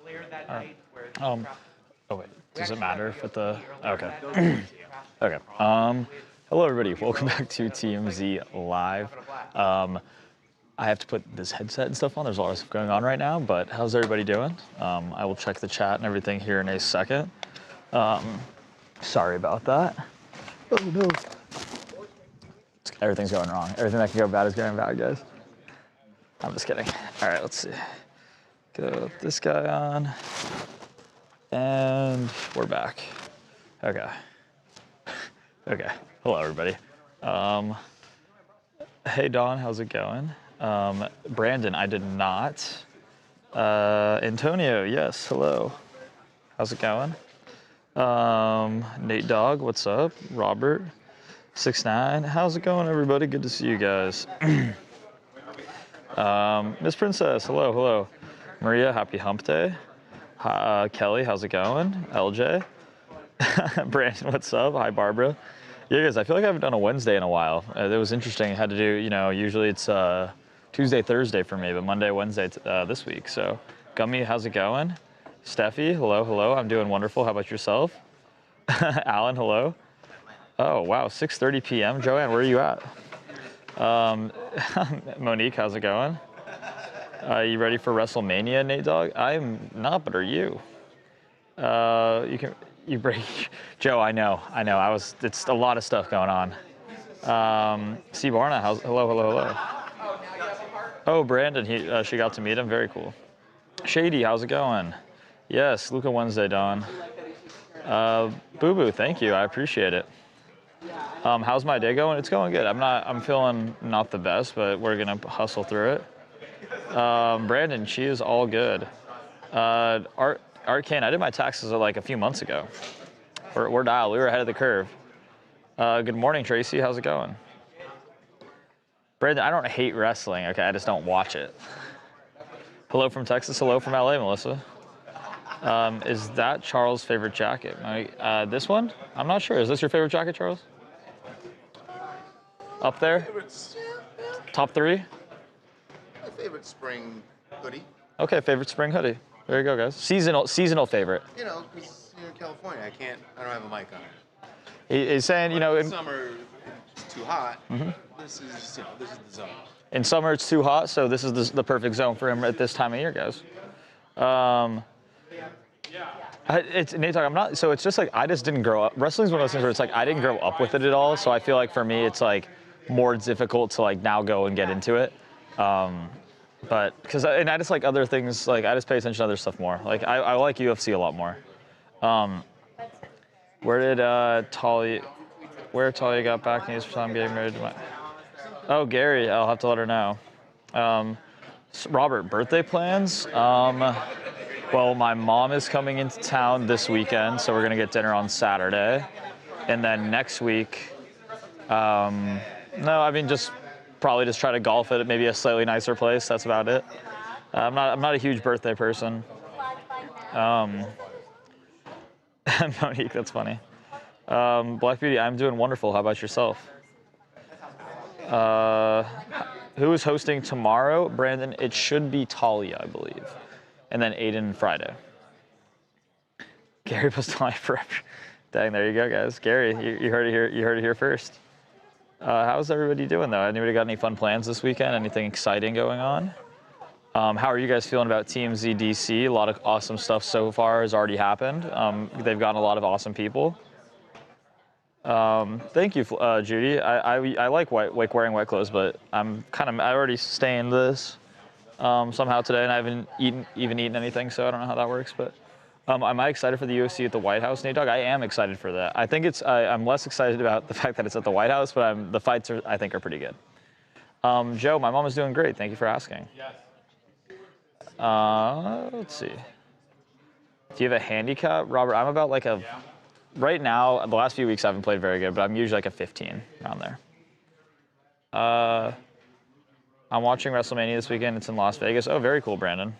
Oh wait, does it matter if the, okay. Okay. Hello everybody, welcome back to TMZ Live. I have to put this headset and stuff on. There's a lot of stuff going on right now, but how's everybody doing? I will check the chat and everything here in a second. Sorry about that. Oh no. Everything's going wrong. Everything that can go bad is going bad, guys. I'm just kidding. All right, let's see. Get this guy on. And we're back. Okay. Okay. Hello, everybody. Hey, Dawn, how's it going? Brandon, I did not. Antonio, yes, hello. How's it going? Nate Dogg, what's up? Robert, 6'9", how's it going, everybody? Good to see you guys. Miss Princess, hello, hello. Maria, happy hump day. Kelly, how's it going? LJ. Brandon, what's up? Hi, Barbara. Yeah, guys, I feel like I haven't done a Wednesday in a while. It was interesting. I had to do, usually it's Tuesday, Thursday for me, but Monday, Wednesday this week. So, Gummy, how's it going? Steffi, hello, hello. I'm doing wonderful. How about yourself? Alan, hello. Oh, wow, 6:30 p.m. Joanne, where are you at? Monique, how's it going? You ready for WrestleMania, Nate Dogg? I'm not, but are you? You break, Joe. I know. It's a lot of stuff going on. C. Barna, hello, hello, hello. Oh, Brandon, she got to meet him. Very cool. Shady, how's it going? Yes, Luca Wednesday, Dawn. Boo Boo, thank you. I appreciate it. How's my day going? It's going good. I'm feeling not the best, but we're gonna hustle through it. Brandon, she is all good. Arcane, I did my taxes like a few months ago. We're dialed. We were ahead of the curve. Good morning, Tracy. How's it going? Brandon, I don't hate wrestling. Okay, I just don't watch it. Hello from Texas. Hello from LA, Melissa. Is that Charles' favorite jacket? This one? I'm not sure. Is this your favorite jacket, Charles? Up there? Top three? My favorite spring hoodie. Okay, favorite spring hoodie. There you go, guys. Seasonal favorite. Because you're in California, I don't have a mic on it. He's saying, in summer it's too hot. Mm-hmm. This is the zone. In summer it's too hot, so this is the perfect zone for him at this time of year, guys. It's Nate Dogg, I'm not. So it's just like I just didn't grow up. Wrestling's one of those things where it's like I didn't grow up with it at all. So I feel like for me it's like more difficult to like now go and get into it. But I just like other things, like I just pay attention to other stuff more. Like I like UFC a lot more. Where Talia got back news from getting married to oh, Gary, I'll have to let her know. Robert, birthday plans? Well, my mom is coming into town this weekend, so we're gonna get dinner on Saturday. And then next week, no, I mean probably just try to golf at maybe a slightly nicer place. That's about it. I'm not a huge birthday person. Monique, that's funny. Black Beauty, I'm doing wonderful. How about yourself? Who is hosting tomorrow? Brandon, it should be Talia, I believe. And then Aiden Friday. Gary Postoli forever. Dang, there you go, guys. Gary, you heard it here. You heard it here first. How's everybody doing, though? Anybody got any fun plans this weekend? Anything exciting going on? How are you guys feeling about TMZ D.C? A lot of awesome stuff so far has already happened. They've gotten a lot of awesome people. Thank you, Judy. I like wearing white clothes, but I already stained this somehow today, and I haven't even eaten anything, so I don't know how that works. But am I excited for the UFC at the White House, Nate Dogg? I am excited for that. I think I'm less excited about the fact that it's at the White House, but the fights I think are pretty good. Joe, my mom is doing great. Thank you for asking. Let's see. Do you have a handicap, Robert? I'm about like a. Right now, the last few weeks I haven't played very good, but I'm usually like a 15 around there. I'm watching WrestleMania this weekend. It's in Las Vegas. Oh, very cool, Brandon.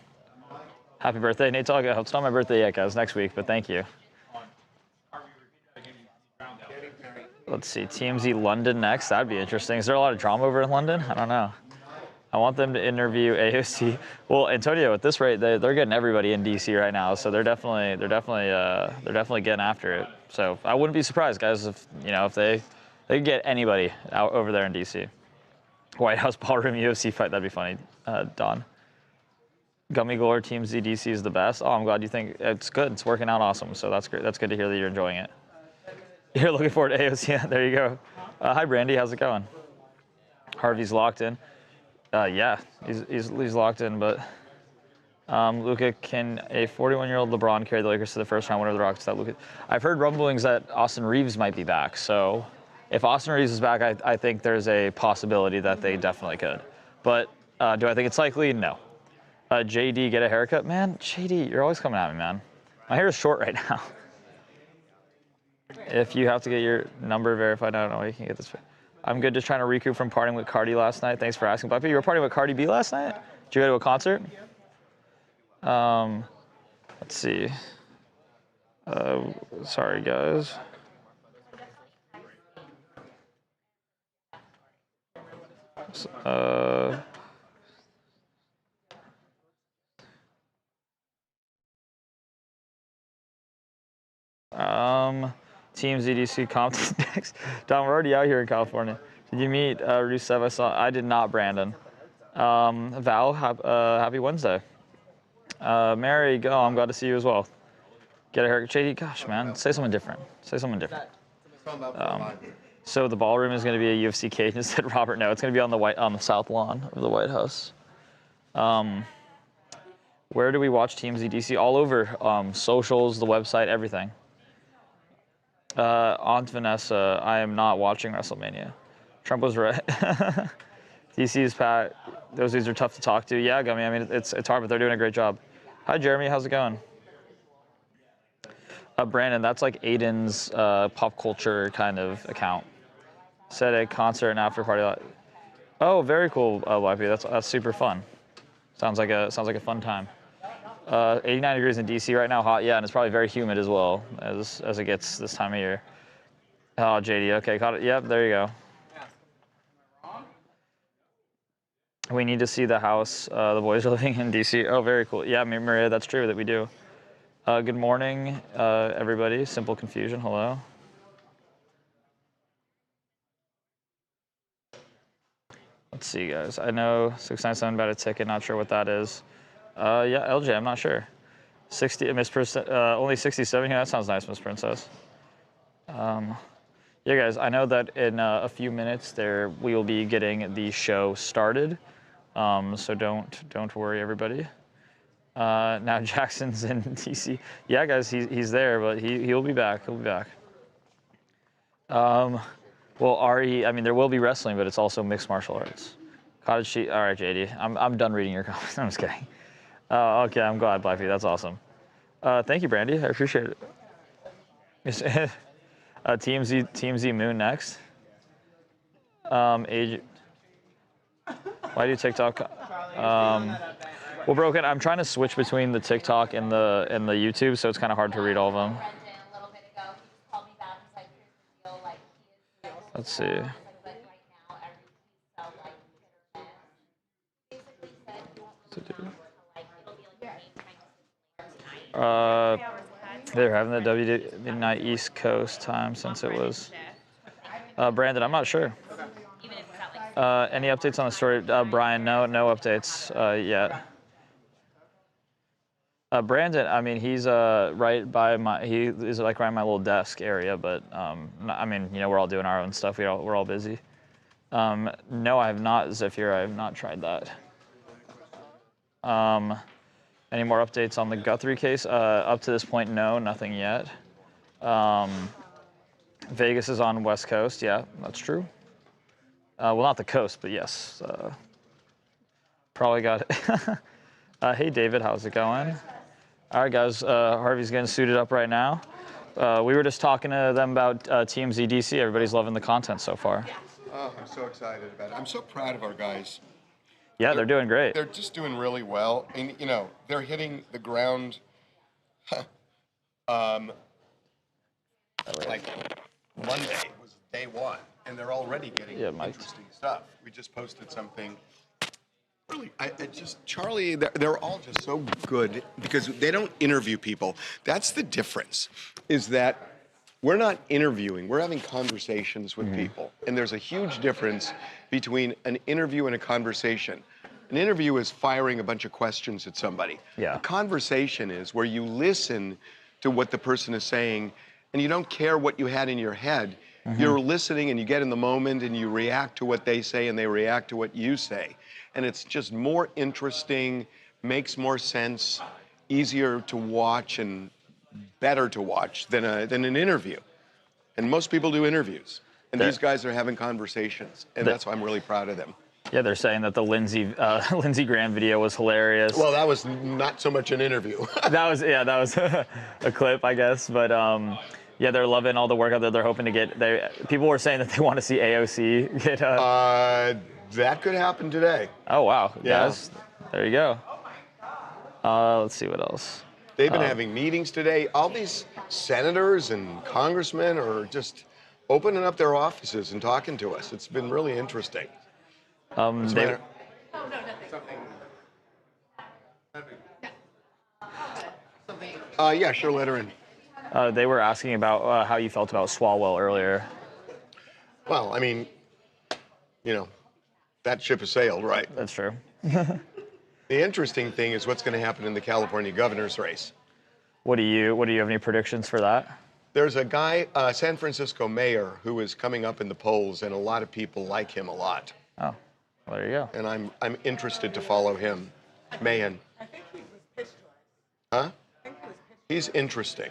Happy birthday, Nate Dogg. It's not my birthday yet, guys. Next week, but thank you. Let's see, TMZ London next. That'd be interesting. Is there a lot of drama over in London? I don't know. I want them to interview AOC. Well, Antonio, at this rate, they're getting everybody in DC right now, so they're definitely getting after it. So I wouldn't be surprised, guys, if they could get anybody out over there in DC. White House ballroom UFC fight, that'd be funny. Don. Gummy Glory TMZ D.C. is the best. Oh, I'm glad you think it's good. It's working out awesome. So that's great. That's good to hear that you're enjoying it. You're looking forward to AOC. There you go. Hi, Brandy. How's it going? Harvey's locked in. Yeah, he's locked in. But Luka, can a 41-year-old LeBron carry the Lakers to the first round? What are the Rockets that Luka? I've heard rumblings that Austin Reeves might be back. So if Austin Reeves is back, I think there's a possibility that they definitely could. But do I think it's likely? No. JD, get a haircut? Man, JD, you're always coming at me, man. My hair is short right now. If you have to get your number verified, I don't know how you can get this. I'm good, just trying to recoup from partying with Cardi last night. Thanks for asking. But you were partying with Cardi B last night? Did you go to a concert? Let's see. Sorry, guys. TMZ D.C. Compton next. Don, we're already out here in California. Did you meet Rusev? I did not, Brandon. Val, happy Wednesday. Mary, go. I'm glad to see you as well. Get a haircut. JD, gosh, man, say something different. Say something different. So the ballroom is going to be a UFC cage instead. Robert, no, it's going to be on the south lawn of the White House. Where do we watch TMZ D.C? All over socials, the website, everything. Aunt Vanessa, I am not watching WrestleMania. Trump was right. DC's Pat, those dudes are tough to talk to. Yeah, Gummy, I mean, it's hard, but they're doing a great job. Hi, Jeremy, how's it going? Brandon, that's like Aiden's pop culture kind of account. Said a concert and after party. Oh, very cool, YP. That's super fun. Sounds like a fun time. 89 degrees in DC right now, hot, yeah, and it's probably very humid as well as it gets this time of year. Oh, JD, okay, caught it. Yep, there you go. We need to see the house the boys are living in DC. Oh, very cool. Yeah, Maria, that's true that we do. Good morning, everybody. Simple Confusion, hello. Let's see, guys. I know 697 about a ticket, not sure what that is. Yeah, LJ, I'm not sure. 60, only 67 here. That sounds nice, Miss Princess. Yeah, guys, I know that in a few minutes we will be getting the show started. So don't worry, everybody. Now Jackson's in DC. Yeah, guys, he's there, but he'll be back. He'll be back. Well, Ari, I mean, there will be wrestling, but it's also mixed martial arts. Cottage Sheet. All right, JD. I'm done reading your comments. I'm just kidding. Okay, I'm glad, Blackfeet. That's awesome. Thank you, Brandy. I appreciate it. TMZ Moon next. Age. Why do TikTok? Well, Broken, I'm trying to switch between the TikTok and the YouTube, so it's kind of hard to read all of them. Let's see. They're having the WD midnight East Coast time since it was. Brandon, I'm not sure. Any updates on the story? Brian, no updates yet. Brandon, I mean, he's right by he is like right in my little desk area, but I mean, you know, we're all doing our own stuff. We're all busy. No, I have not, Zephyr. I have not tried that. Any more updates on the Guthrie case? Up to this point, no, nothing yet. Vegas is on West Coast. Yeah, that's true. Well, not the coast, but yes. Probably got it. Hey, David, how's it going? All right, guys. Harvey's getting suited up right now. We were just talking to them about TMZ D.C. Everybody's loving the content so far. Oh, I'm so excited about it. I'm so proud of our guys. Yeah, they're doing great. They're just doing really well. And, you know, they're hitting the ground like Monday was day one, and they're already getting interesting stuff. We just posted something Really, I just, Charlie, they're all just so good because they don't interview people. That's the difference, is that we're not interviewing, we're having conversations with people. And there's a huge difference between an interview and a conversation. An interview is firing a bunch of questions at somebody. Yeah. A conversation is where you listen to what the person is saying and you don't care what you had in your head. You're listening and you get in the moment and you react to what they say and they react to what you say. And it's just more interesting, makes more sense, easier to watch and better to watch than an interview. And most people do interviews. And these guys are having conversations. And that's why I'm really proud of them. Yeah, they're saying that the Lindsey Graham video was hilarious. Well, that was not so much an interview. that was a clip, I guess. But yeah, they're loving all the work out there. They're hoping to get. People were saying that they want to see AOC get. That could happen today. Oh wow, Yeah. guys, there you go. Let's see what else. They've been having meetings today. All these senators and congressmen are just opening up their offices and talking to us. It's been really interesting. They, Yeah, sure, let her in. they were asking about how you felt about Swalwell earlier. Well, I mean, you know, that ship has sailed, right? That's true. The interesting thing is what's going to happen in the California governor's race. What do you have any predictions for that? There's a guy, San Francisco mayor, who is coming up in the polls, and a lot of people like him a lot. Oh, well, there you go. And I'm interested to follow him. Mayan. I think he was pitched to us. Huh? I think he was pitched. He's interesting.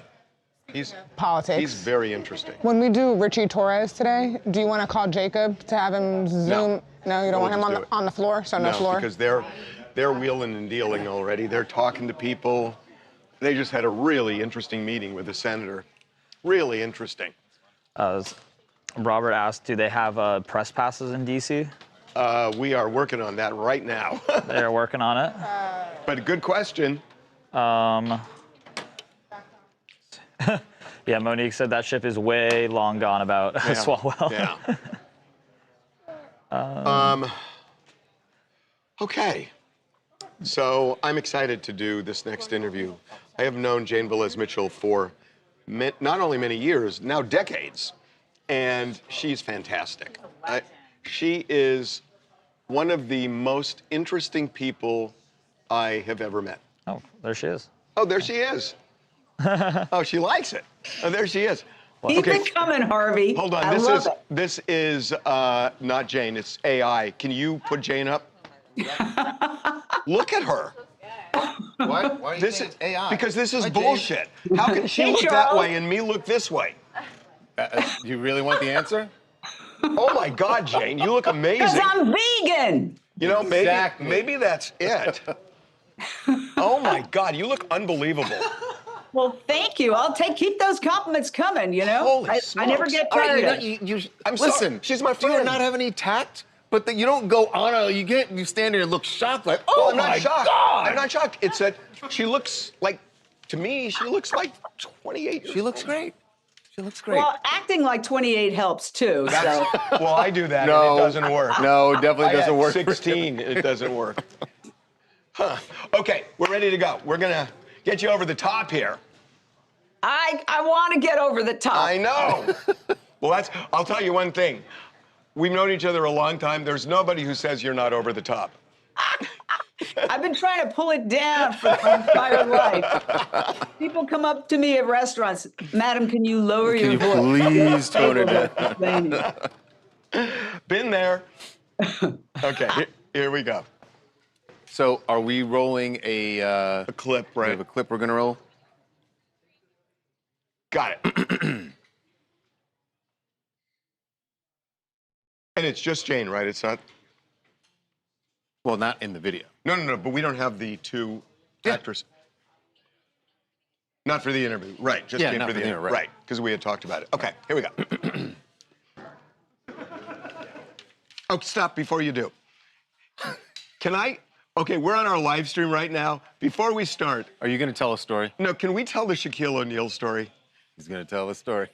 He's Politics. very interesting. When we do Richie Torres today, do you want to call Jacob to have him Zoom? No, you don't want him We'll just do it. on the floor, so no floor? Because they're wheeling and dealing already. They're talking to people. They just had a really interesting meeting with the senator. Really interesting. Robert asked, do they have press passes in D.C.? We are working on that right now. They're working on it. But a good question. Yeah, Monique said that ship is way long gone about Swalwell. Yeah. Okay. So I'm excited to do this next interview. I have known Jane Velez Mitchell for not only many years, now decades, and she's fantastic. She is one of the most interesting people I have ever met. Oh, there she is. Oh, there she is. Oh, she likes it. Oh, there she is. Keep it coming, Harvey. Hold on. This is not Jane. It's AI. Can you put Jane up? Look at her. Why are you saying it's AI? Because this is Hi, Jane. bullshit. How can she Hey, look that Charles. way and me look this way? You really want the answer? Oh my God, Jane, you look Because amazing. I'm vegan. You know, Exactly. maybe that's it. Oh my God, you look unbelievable. Well, thank you. Keep those compliments coming, you know? Holy I never smokes. get All right, tired you, of you, it. you, I'm listen, sorry. She's my do you friend. not have any tact? But you don't go on you stand there and look shocked like, Well, oh I'm my not shocked. God. I'm not shocked. It's that she looks like, to me, she looks like 28 years She looks old. great. She looks great. Well, acting like 28 helps too, so. Well, I do that No. and it doesn't work. No, it definitely I doesn't had work. 16, it doesn't work. Huh. Okay, we're ready to go. We're gonna get you over the top here. I want to get over the top. I know. Well, I'll tell you one thing. We've known each other a long time. There's nobody who says you're not over the top. I've been trying to pull it down for my entire life. People come up to me at restaurants, Madam, can you lower Can your you voice? please tone it down? Been there. Okay, here we go. So, are we rolling a clip, we right? have a clip we're gonna roll? Got it. And it's just Jane, right? It's not. Well, not in the video. No, but we don't have the two actors. Not for the interview. Right, just Yeah, Jane not for the interview. right. Right, because we had talked about it. Okay, here we go. Oh, stop before you do. Can I? Okay, we're on our live stream right now. Before we start, Are you gonna tell a story? no, can we tell the Shaquille O'Neal story? He's gonna tell a story.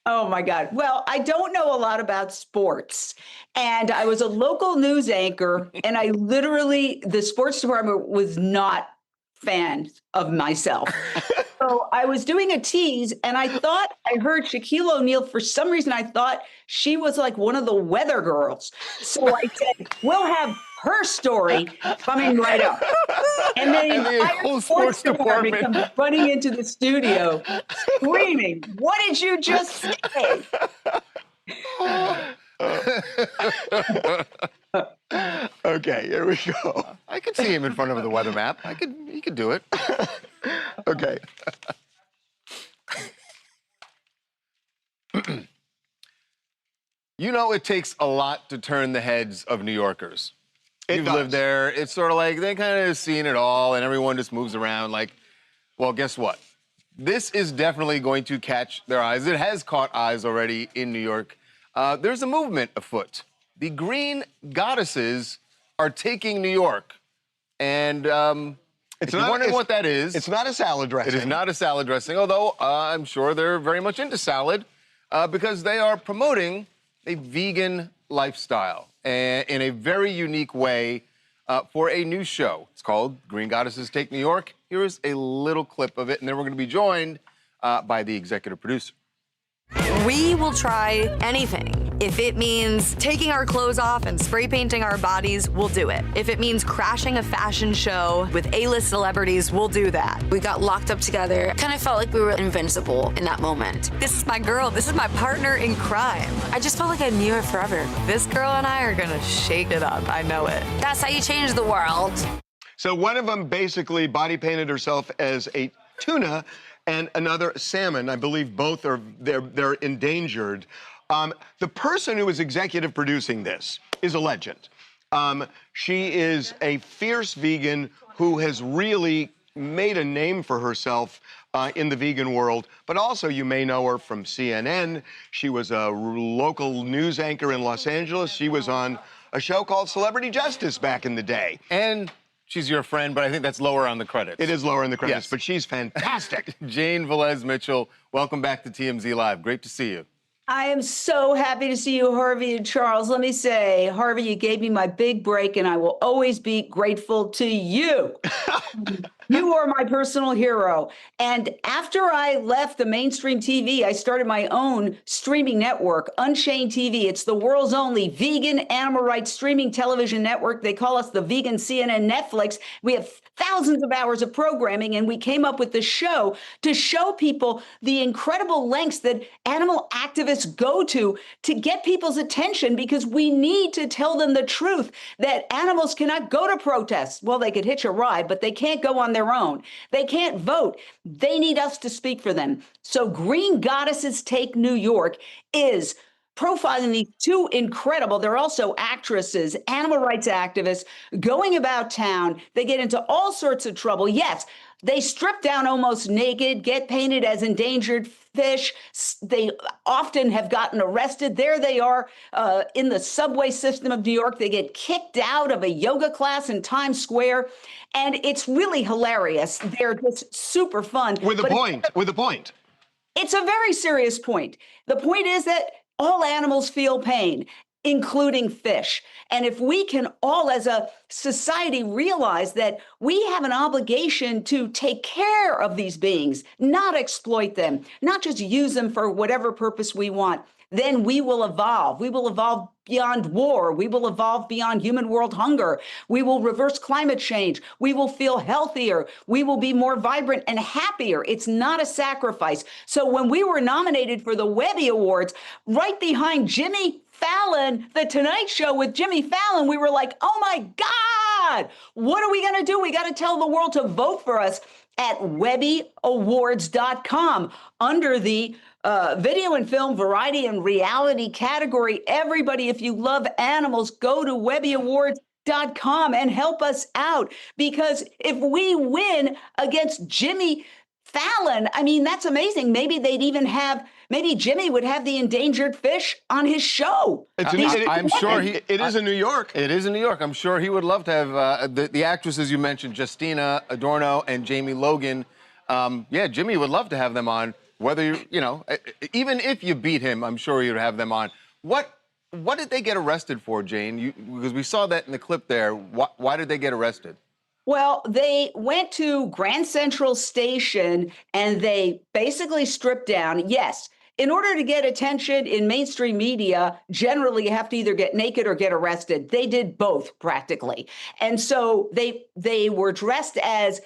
Oh my God. Well, I don't know a lot about sports. And I was a local news anchor, and I literally, the sports department was not fans of myself. So I was doing a tease, and I thought I heard Shaquille O'Neal. For some reason, I thought she was like one of the weather girls. So I said, we'll have her story coming right up. And then the entire whole sports sports department department. comes running into the studio screaming, what did you just say? Okay, here we go. I could see him in front of the weather map. He could do it. Okay. You know, it takes a lot to turn the heads of New Yorkers. You've does. lived there. It's sort of like they kind of seen it all, and everyone just moves around. Like, well, guess what? This is definitely going to catch their eyes. It has caught eyes already in New York. There's a movement afoot. The Green Goddesses are taking New York, and if you're wondering what that is, It's not a salad dressing. it is not a salad dressing, although I'm sure they're very much into salad because they are promoting a vegan lifestyle in a very unique way for a new show. It's called Green Goddesses Take New York. Here is a little clip of it, and then we're going to be joined by the executive producer. We will try anything. If it means taking our clothes off and spray painting our bodies, we'll do it. If it means crashing a fashion show with A-list celebrities, we'll do that. We got locked up together. Kind of felt like we were invincible in that moment. This is my girl. This is my partner in crime. I just felt like I knew her forever. This girl and I are gonna shake it up. I know it. That's how you change the world. So one of them basically body painted herself as a tuna and another salmon. I believe both are they're endangered. The person who is executive producing this is a legend. She is a fierce vegan who has really made a name for herself in the vegan world, but also you may know her from CNN. She was a local news anchor in Los Angeles. She was on a show called Celebrity Justice back in the day. And she's your friend, but I think that's lower on the credits. It is lower in the credits, Yes. but she's fantastic. Jane Velez Mitchell, welcome back to TMZ Live. Great to see you. I am so happy to see you, Harvey and Charles. Let me say, Harvey, you gave me my big break, and I will always be grateful to you. You are my personal hero. And after I left the mainstream TV, I started my own streaming network, Unchained TV. It's the world's only vegan animal rights streaming television network. They call us the vegan CNN Netflix. We have thousands of hours of programming, and we came up with the show to show people the incredible lengths that animal activists go to get people's attention, because we need to tell them the truth that animals cannot go to protests. Well, they could hitch a ride, but they can't go on their own. They can't vote. They need us to speak for them. So Green Goddesses Take New York is profiling these two incredible, they're also actresses, animal rights activists, going about town. They get into all sorts of trouble. Yes, they strip down almost naked, get painted as endangered fish. They often have gotten arrested. There they are in the subway system of New York. They get kicked out of a yoga class in Times Square. And it's really hilarious. They're just super fun. With a point. It's a very serious point. The point is that all animals feel pain, including fish. And if we can all as a society realize that we have an obligation to take care of these beings, not exploit them, not just use them for whatever purpose we want, then we will evolve. We will evolve beyond war. We will evolve beyond human world hunger. We will reverse climate change. We will feel healthier. We will be more vibrant and happier. It's not a sacrifice. So when we were nominated for the Webby Awards, right behind Jimmy Fallon, The Tonight Show with Jimmy Fallon, we were like, oh my God, what are we going to do? We got to tell the world to vote for us at webbyawards.com under the video and film, variety and reality category. Everybody, if you love animals, go to webbyawards.com and help us out. Because if we win against Jimmy Fallon, I mean, that's amazing. Maybe they'd even have, maybe Jimmy would have the endangered fish on his show. I'm sure It is in New York. It is in New York. I'm sure he would love to have the actresses you mentioned, Justina Adorno and Jamie Logan. Yeah, Jimmy would love to have them on. whether you know, even if you beat him, I'm sure you'd have them on. What did they get arrested for, Jane? Because we saw that in the clip there. Why did they get arrested? Well, they went to Grand Central Station and they basically stripped down. Yes, in order to get attention in mainstream media, generally you have to either get naked or get arrested. They did both practically. And so they were dressed as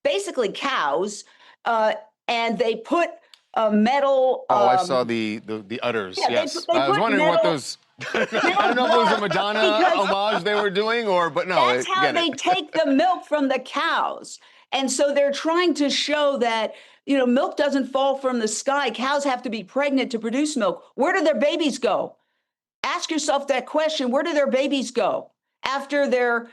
basically cows, and they put a metal. Oh, I saw the udders. Yeah, yes, they I was put wondering what metal- those. I don't know if it was a Madonna Because- homage they were doing, but no. That's how they take the milk from the cows. And so they're trying to show that, you know, milk doesn't fall from the sky. Cows have to be pregnant to produce milk. Where do their babies go? Ask yourself that question. Where do their babies go after they're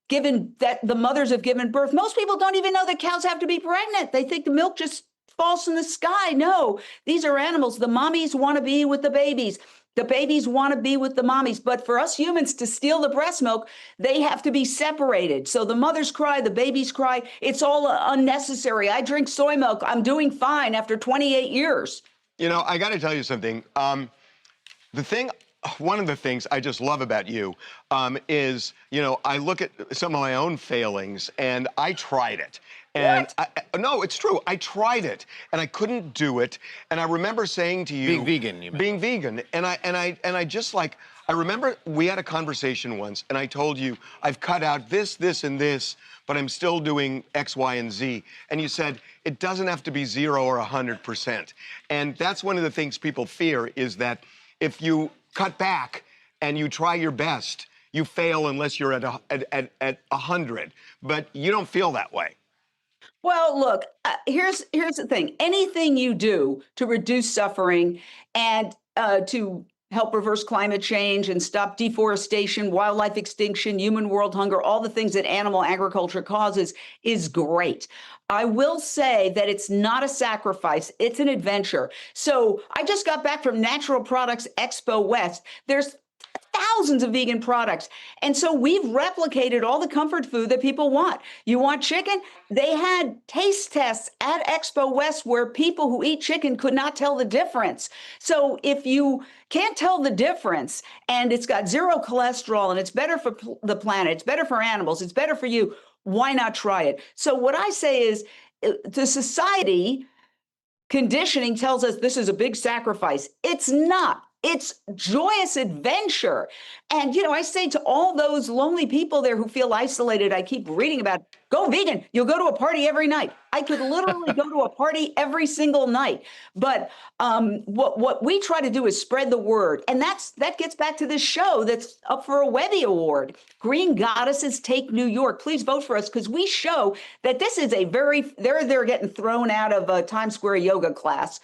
given, that the mothers have given birth? Most people don't even know that cows have to be pregnant. They think the milk just falls from the sky. No, these are animals. The mommies want to be with the babies. The babies want to be with the mommies. But for us humans to steal the breast milk, they have to be separated. So the mothers cry, the babies cry. It's all unnecessary. I drink soy milk. I'm doing fine after 28 years. You know, I got to tell you something. One of the things I just love about you is, you know, I look at some of my own failings and I tried it. And no, it's true. I tried it and I couldn't do it. And I remember saying to you, being vegan, you mean? Being vegan. And I just like, I remember we had a conversation once and I told you, I've cut out this, this, and this, but I'm still doing X, Y, and Z. And you said, it doesn't have to be 0 or 100%. And that's one of the things people fear is that if you cut back and you try your best, you fail unless you're at 100. But you don't feel that way. Well, look, here's the thing. Anything you do to reduce suffering and to help reverse climate change and stop deforestation, wildlife extinction, human world hunger, all the things that animal agriculture causes is great. I will say that it's not a sacrifice, it's an adventure. So I just got back from Natural Products Expo West. There's thousands of vegan products. And so we've replicated all the comfort food that people want. You want chicken? They had taste tests at Expo West where people who eat chicken could not tell the difference. So if you can't tell the difference and it's got 0 cholesterol and it's better for the planet, it's better for animals, it's better for you, why not try it? So what I say is the society conditioning tells us this is a big sacrifice. It's not. It's joyous adventure. And, you know, I say to all those lonely people there who feel isolated, I keep reading about, go vegan. You'll go to a party every night. I could literally go to a party every single night. But what we try to do is spread the word. And that gets back to this show that's up for a Webby Award. Green Goddesses Take New York. Please vote for us because we show that this is a they're getting thrown out of a Times Square yoga class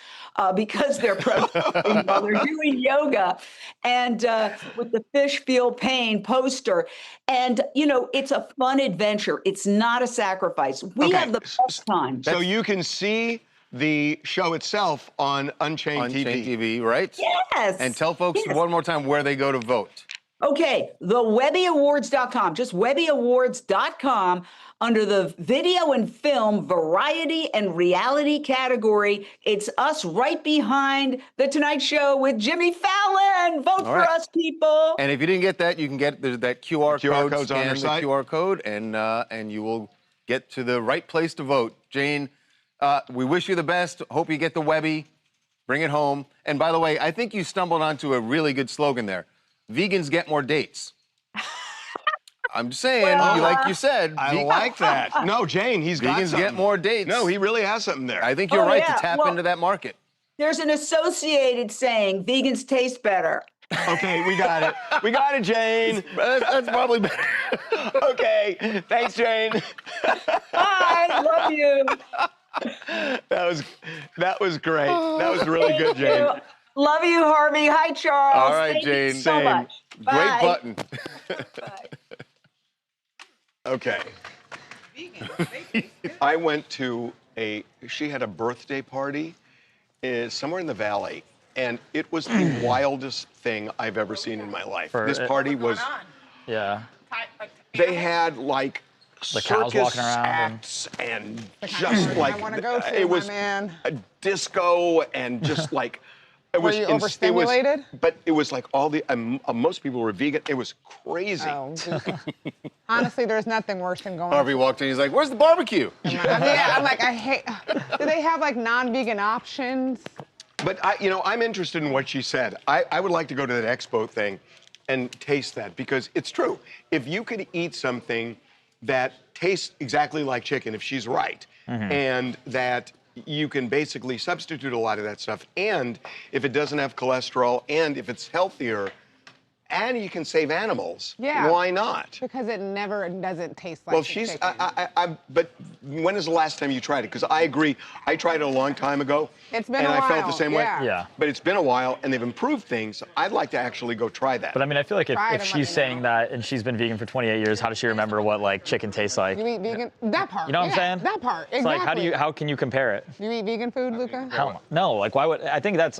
because they're protesting while they're doing yoga. And with the fish feel pain poster. And, you know, it's a fun adventure. It's not a sacrifice. We have the best time. So you can see the show itself on Unchained TV. Unchained TV, right? Yes. And tell folks one more time where they go to vote. Okay, the webbyawards.com, just webbyawards.com, under the video and film variety and reality category. It's us right behind The Tonight Show with Jimmy Fallon. Vote for us, people. And if you didn't get that, you can get that QR code. code's on Scan our the site. QR code, and you will get to the right place to vote. Jane, we wish you the best. Hope you get the Webby. Bring it home. And by the way, I think you stumbled onto a really good slogan there. Vegans get more dates. I'm just saying, like you said. I like that. No, Jane, he's got Vegans something. get more dates. No, he really has something there. I think you're right to tap into that market. There's an associated saying, vegans taste better. Okay, we got it. We got it, Jane. That's probably better. Okay, thanks, Jane. Bye, love you. That was great. That was really good, Jane. You. Love you, Harvey. Hi, Charles. All right, Thank Jane. you so much. Great Bye. button. Okay. I went to she had a birthday party somewhere in the valley, and it was the wildest thing I've ever seen in my life. This party was, Yeah. they had like The cows circus walking around and- acts and just like I wanna go to, it my was man. a disco and just like it Were was you it was- overstimulated? but it was like all the most people were vegan. It was crazy. Oh, honestly, there's nothing worse than going. Harvey walked in, he's like, where's the barbecue? I'm like, I hate. Do they have like non-vegan options? But I'm interested in what she said. I would like to go to that expo thing and taste that because it's true. If you could eat something that tastes exactly like chicken, if she's right, and that you can basically substitute a lot of that stuff, and if it doesn't have cholesterol, and if it's healthier, and you can save animals, Yeah. why not? Because it doesn't taste like Well, the she's, chicken. but when is the last time you tried it? Because I agree, I tried it a long time ago. It's been and a I felt while, the same yeah. way. Yeah. But it's been a while, and they've improved things. I'd like to actually go try that. But I mean, I feel like if Try it and let she's me saying know. that and she's been vegan for 28 years, how does she remember what like chicken tastes like? You eat vegan? That part. You know what I'm yeah, saying? That part. It's Exactly. like how can you compare it? You eat vegan food, Luca? Hell no. Like why would I think that's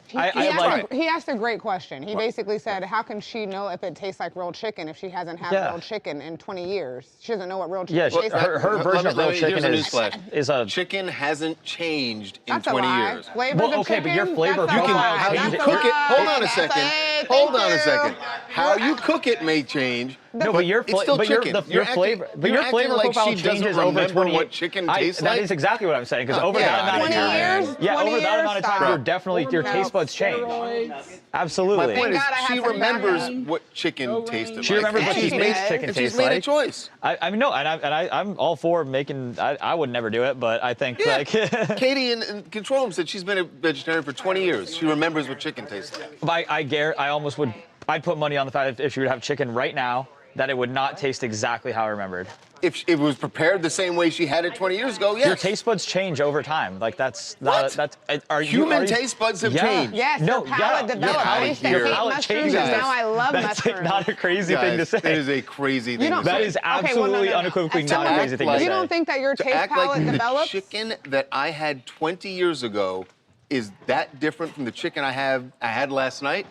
He asked a great question. He basically said, how can she know if it tastes like real chicken if she hasn't had Yeah. real chicken in 20 years? She doesn't know what real chicken Yeah, tastes like. her version of real chicken here's a newsflash. is a Chicken hasn't changed in That's a 20 lie. years. Flavors Well, of okay, but your chicken? flavor That's a profile lie. How you changes. That's a cook it, lie. hold on a That's second. it. Hold Thank on a you. second. How you cook it may change. No, but your it's still chicken. your flavor, but your flavor like profile she doesn't changes over remember 20 what chicken tastes That like. is exactly what I'm saying. Because over Yeah, that amount of 20 time, years? yeah, 20 over that amount of time, years? you're definitely your taste buds change. Absolutely. My point is, God I have she some remembers background. what chicken tasted She like. remembers what And she's she made does. chicken And taste she's made a like. choice. I mean, no, I'm all for making. I would never do it, but I think Yeah. like. Katie in Control Room said she's been a vegetarian for 20 years. She remembers what chicken tastes like. I almost would. I'd put money on the fact if she would have chicken right now, that it would not taste exactly how I remembered. If it was prepared the same way she had it 20 years ago, yes. Your taste buds change over time. Like that's not. What? Are you? Human are you- taste buds have Yeah. changed. Yes, No, your palate yeah, develops. your I used to palate hate palate mushrooms, changes. and now I love That's mushrooms. like not a crazy thing to Guys, say. it is a crazy thing don't- to That say. is Okay, well, no, absolutely no, no. unequivocally As not a someone- crazy thing to like- say. You don't think that your To taste act like palate the develops? chicken that I had 20 years ago is that different from the chicken I had last night?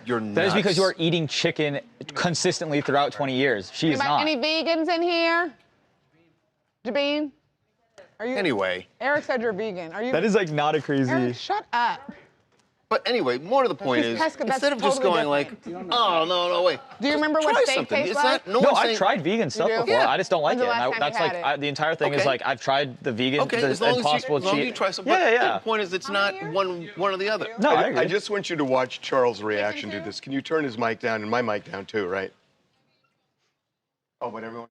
You're nuts. That is because you are eating chicken consistently throughout 20 years. She is not. Any vegans in here? Jabeen? Are you? Anyway, Eric said you're vegan. Are you? That is like not a crazy. Eric, shut up. but anyway, more to the point He's is, pesca- that's instead of just totally going like, oh, no, wait. Do you remember Try what steak something. tastes It's like? not, no No, one's I've saying, tried vegan stuff do? before. Yeah. I just don't like When's it. the last And time that's you like had it? the entire thing is Okay. like I've tried the vegan, Okay, the as long impossible as you cheat. try some. Yeah, but yeah. The point is, it's not one or the other. No, I agree. I just want you to watch Charles' reaction to this. Can you turn his mic down and my mic down too, right? Oh, but everyone.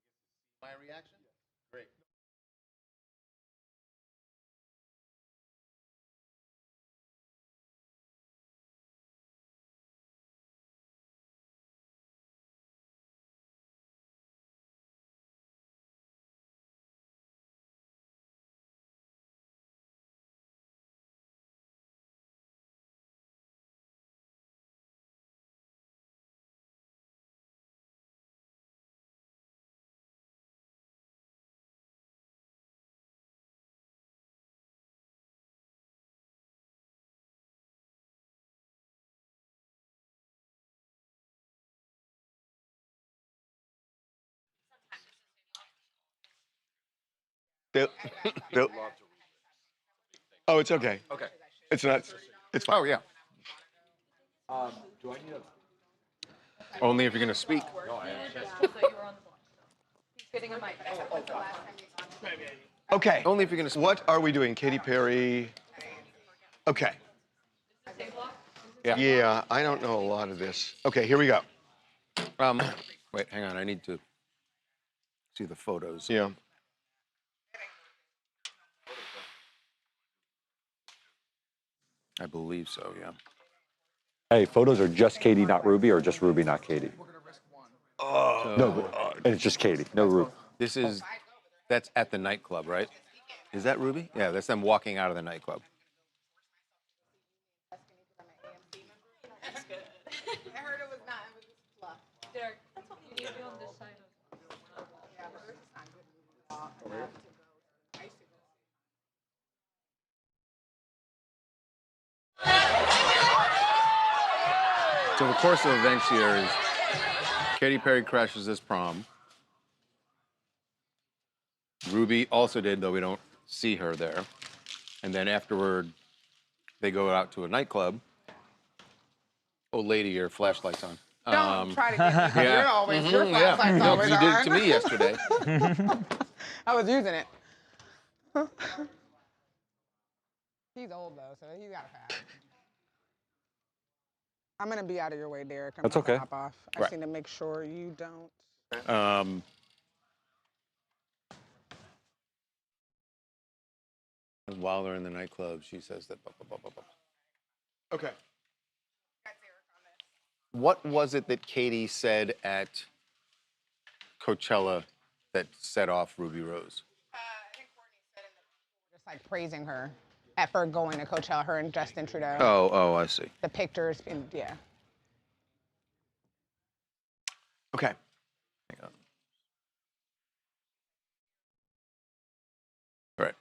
My reaction? Great. Bill, Bill. Oh, it's okay. Okay. It's not. It's fine. Oh, yeah. Only if you're going to speak. Okay. Only if you're going to speak. What are we doing? Katy Perry. Okay. Yeah. Yeah, I don't know a lot of this. Okay, here we go. Wait, hang on. I need to see the photos. Yeah. I believe so, yeah. Hey, photos are just Katy, not Ruby, or just Ruby, not Katy? No, and it's just Katy, no Ruby. That's at the nightclub, right? Is that Ruby? Yeah, that's them walking out of the nightclub. I heard it was not. It was just fluff. Derek, that's what you need to do on this side of. So the course of events here is Katy Perry crashes this prom. Ruby also did, though we don't see her there. And then afterward, they go out to a nightclub. Old lady, your flashlight's on. Don't try to get me. You're always, your Yeah, flashlight's no, always 'cause you did on. it to me yesterday. I was using it. He's old, though, so he's got a pass. I'm going to be out of your way, Derek. I'm That's gonna okay. hop off. I Right. just need to make sure you don't. And while they're in the nightclub, she says that. Okay. What was it that Katy said at Coachella that set off Ruby Rose? I think Courtney said just like praising her for going to Coachella, her and Justin Trudeau. Oh, I see. The pictures, and yeah. Okay. Hang on. All right.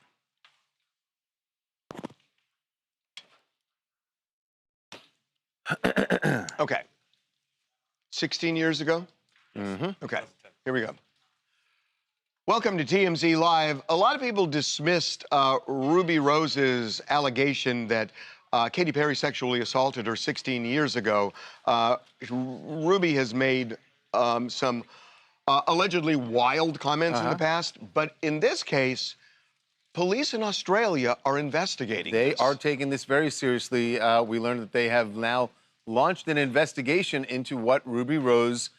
Okay. 16 years ago? Mm-hmm. Okay, here we go. Welcome to TMZ Live. A lot of people dismissed Ruby Rose's allegation that Katy Perry sexually assaulted her 16 years ago. Ruby has made some allegedly wild comments in the past, but in this case, police in Australia are investigating They this. are taking this very seriously. We learned that they have now launched an investigation into what Ruby Rose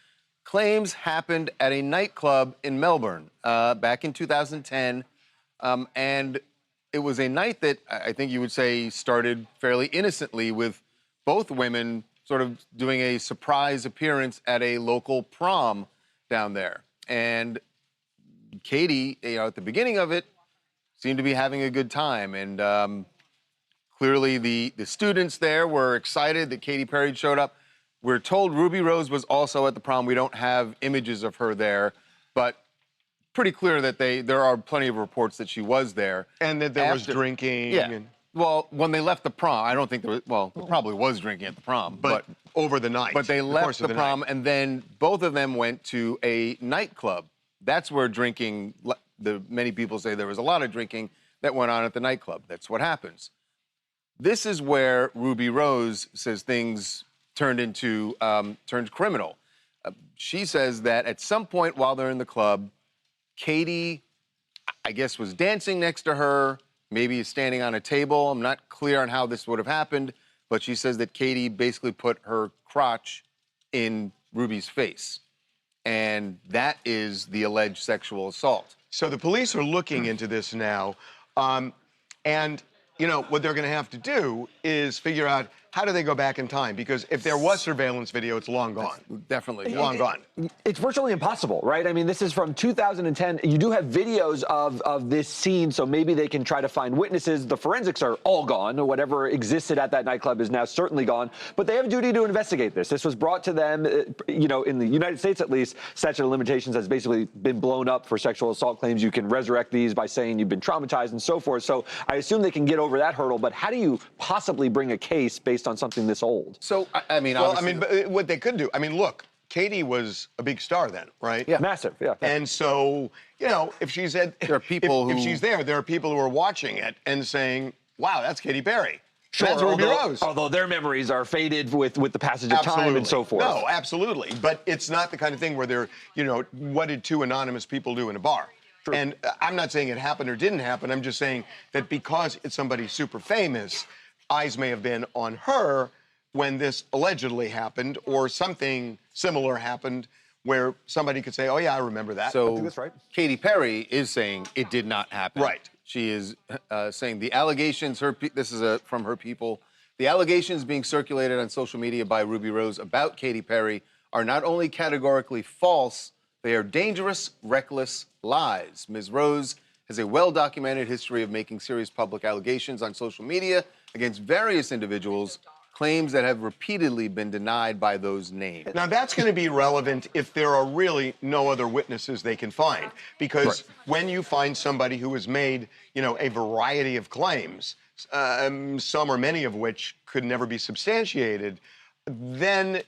claims happened at a nightclub in Melbourne back in 2010. And it was a night that I think you would say started fairly innocently with both women sort of doing a surprise appearance at a local prom down there. And Katy, at the beginning of it, seemed to be having a good time. And clearly the students there were excited that Katy Perry showed up. We're told Ruby Rose was also at the prom. We don't have images of her there, but pretty clear that there are plenty of reports that she was there. And that there was drinking. Yeah. And, Well, when they left the prom, I don't think there was, well, there probably was drinking at the prom. but over the night. But they the left course the of prom, night. and then both of them went to a nightclub. That's where drinking, many people say there was a lot of drinking that went on at the nightclub. That's what happens. This is where Ruby Rose says things turned criminal. She says that at some point while they're in the club, Katy, I guess, was dancing next to her, maybe standing on a table. I'm not clear on how this would have happened, but she says that Katy basically put her crotch in Ruby's face. And that is the alleged sexual assault. So the police are looking into this now. And, what they're going to have to do is figure out how do they go back in time? Because if there was surveillance video, it's long gone. Definitely. Long gone. It's virtually impossible, right? I mean, this is from 2010. You do have videos of this scene, so maybe they can try to find witnesses. The forensics are all gone. Whatever existed at that nightclub is now certainly gone. But they have a duty to investigate this. This was brought to them, in the United States at least, statute of limitations has basically been blown up for sexual assault claims. You can resurrect these by saying you've been traumatized and so forth. So I assume they can get over that hurdle. But how do you possibly bring a case based on something this old? So, I mean, Well, obviously, but what they could do, look, Katy was a big star then, right? Yeah. Massive, yeah. And so, if she's at, There are people if who- she's there are people who are watching it and saying, wow, that's Katy Perry. Sure, That's Ruby Rose. although their memories are faded with the passage of time and so forth. No, absolutely. But it's not the kind of thing where they're, what did two anonymous people do in a bar? True. And I'm not saying it happened or didn't happen. I'm just saying that because it's somebody super famous, eyes may have been on her when this allegedly happened, or something similar happened where somebody could say, oh, yeah, I remember that. So that's right. Katy Perry is saying it did not happen. Right. She is saying the allegations, this is from her people, the allegations being circulated on social media by Ruby Rose about Katy Perry are not only categorically false, they are dangerous, reckless lies. Ms. Rose has a well-documented history of making serious public allegations on social media against various individuals, claims that have repeatedly been denied by those named. Now, that's going to be relevant if there are really no other witnesses they can find. Because when you find somebody who has made, a variety of claims, some or many of which could never be substantiated, then,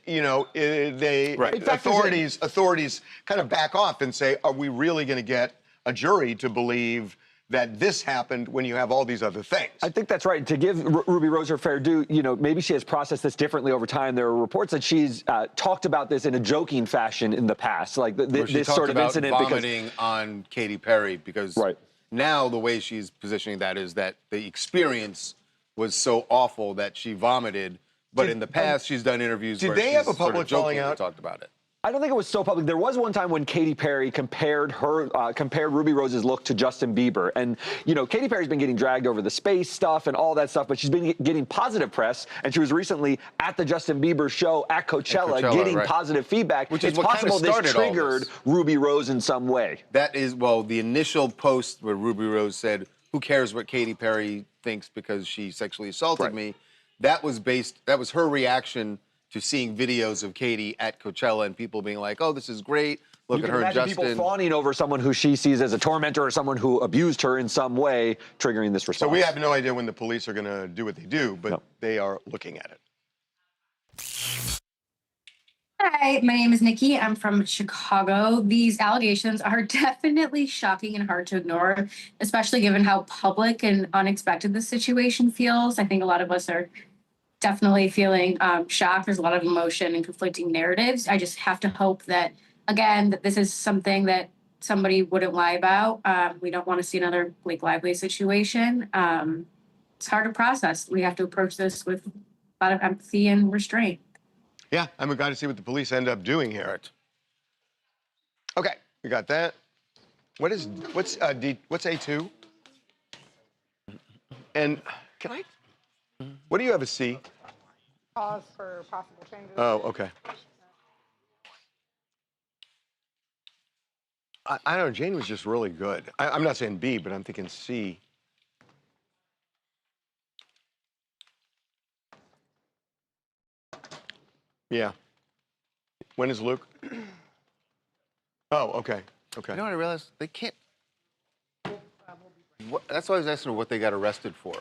authorities kind of back off and say, are we really going to get a jury to believe that this happened when you have all these other things. I think that's right. To give Ruby Rose her fair due, you know, maybe she has processed this differently over time. There are reports that she's talked about this in a joking fashion in the past, like this sort of incident. Vomiting on Katy Perry because now the way she's positioning that is that the experience was so awful that she vomited. But in the past, she's done interviews where they have a she's sort of public falling out? talked about it. I don't think it was so public. There was one time when Katy Perry compared Ruby Rose's look to Justin Bieber. And, you know, Katy Perry's been getting dragged over the space stuff and all that stuff, but she's been getting positive press. And she was recently at the Justin Bieber show at Coachella getting positive feedback. Which is it's what possible kind of this triggered Ruby Rose in some way. That is, well, the initial post where Ruby Rose said, who cares what Katy Perry thinks because she sexually assaulted me, that was her reaction to seeing videos of Katy at Coachella and people being like, oh, this is great. Look at her and Justin. People fawning over someone who she sees as a tormentor or someone who abused her in some way, triggering this response. So we have no idea when the police are going to do what they do, but they are looking at it. Hi, my name is Nikki. I'm from Chicago. These allegations are definitely shocking and hard to ignore, especially given how public and unexpected this situation feels. I think a lot of us are definitely feeling shocked. There's a lot of emotion and conflicting narratives. I just have to hope that, again, that this is something that somebody wouldn't lie about. We don't want to see another Blake Lively situation. It's hard to process. We have to approach this with a lot of empathy and restraint. Yeah, I'm excited to see what the police end up doing here. Okay, we got that. What's A2? And can I? What do you have a C? Pause for possible changes. Oh, okay. I don't know. Jane was just really good. I'm not saying B, but I'm thinking C. Yeah. When is Luke? Oh, okay. Okay. You know what I realized? They can't. That's why I was asking her what they got arrested for.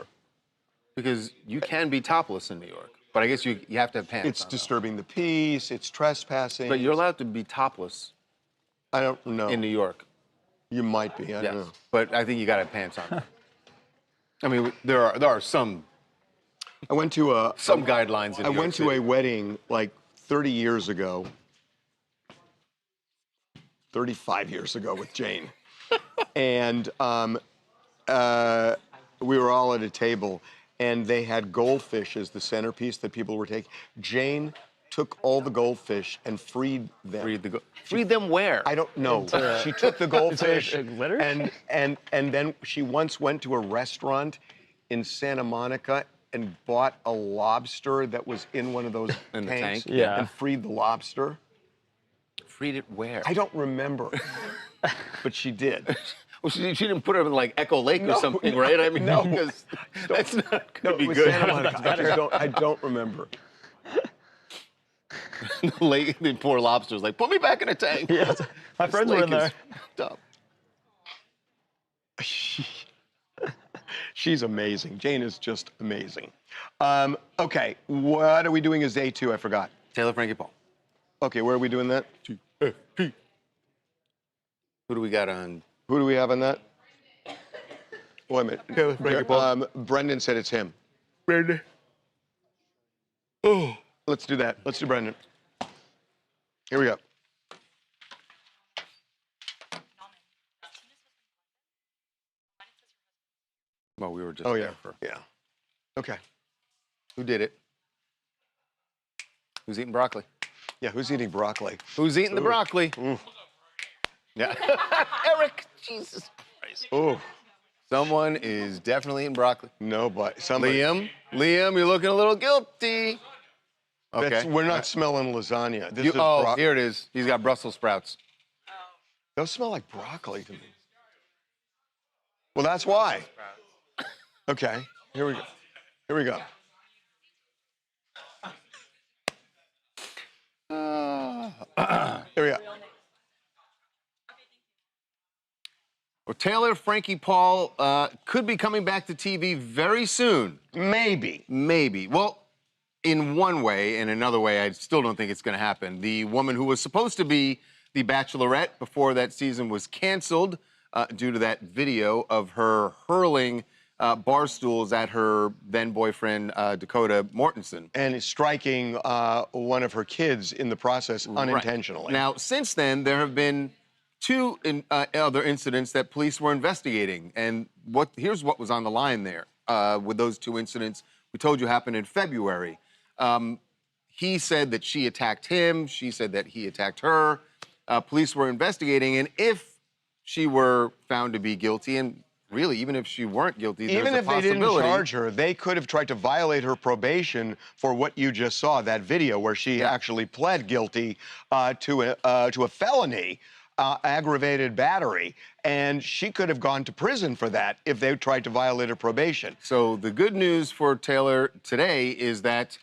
Because you can be topless in New York, but I guess you have to have pants. It's disturbing the peace. It's trespassing. But you're allowed to be topless. I don't know. In New York. You might be. I don't know. But I think you got to have pants on. I mean, there are some. I went to some guidelines. In I New York went to City. a wedding like 30 years ago. 35 years ago with Jane, and we were all at a table. And they had goldfish as the centerpiece that people were taking. Jane took all the goldfish and freed them. Freed them where? I don't know. She took the goldfish and then she once went to a restaurant in Santa Monica and bought a lobster that was in one of those tanks and freed the lobster. Freed it where? I don't remember, but she did. Well, she didn't put her in like Echo Lake or something, right? I mean, because that's not going to be good. Santa Monica. I don't remember. The poor lobster's like, put me back in a tank. Yeah, my friends were in there. She's amazing. Jane is just amazing. Okay, what are we doing as A2? I forgot. Taylor Frankie Paul. Okay, where are we doing that? TFP. Who do we got on? Who do we have on that? Wait a minute. Taylor Frankie Paul. Brendan said it's him. Brendan. Oh, let's do that. Let's do Brendan. Here we go. Well, we were just there for. Yeah. Okay. Who did it? Who's eating broccoli? Yeah, who's eating broccoli? Who's eating the broccoli? Yeah. Eric, Jesus Christ. Oh. Someone is definitely eating broccoli. No, but somebody. Liam, you're looking a little guilty. Okay. We're not smelling lasagna. This is here it is. He's got Brussels sprouts. Those smell like broccoli to me. Well, that's why. Okay, here we go. Here we go. Here we go. Well, Taylor Frankie Paul could be coming back to TV very soon. Maybe. Maybe. Well, in one way, in another way, I still don't think it's going to happen. The woman who was supposed to be the Bachelorette before that season was canceled due to that video of her hurling bar stools at her then boyfriend, Dakota Mortensen. And striking one of her kids in the process unintentionally. Right. Now, since then, there have been two other incidents that police were investigating. And here's what was on the line there with those two incidents we told you happened in February. He said that she attacked him. She said that he attacked her. Police were investigating. And if she were found to be guilty, and really, even if she weren't guilty, even if they didn't charge her, they could have tried to violate her probation for what you just saw, that video where she actually pled guilty to a felony, aggravated battery, and she could have gone to prison for that if they tried to violate her probation. So the good news for Taylor today is that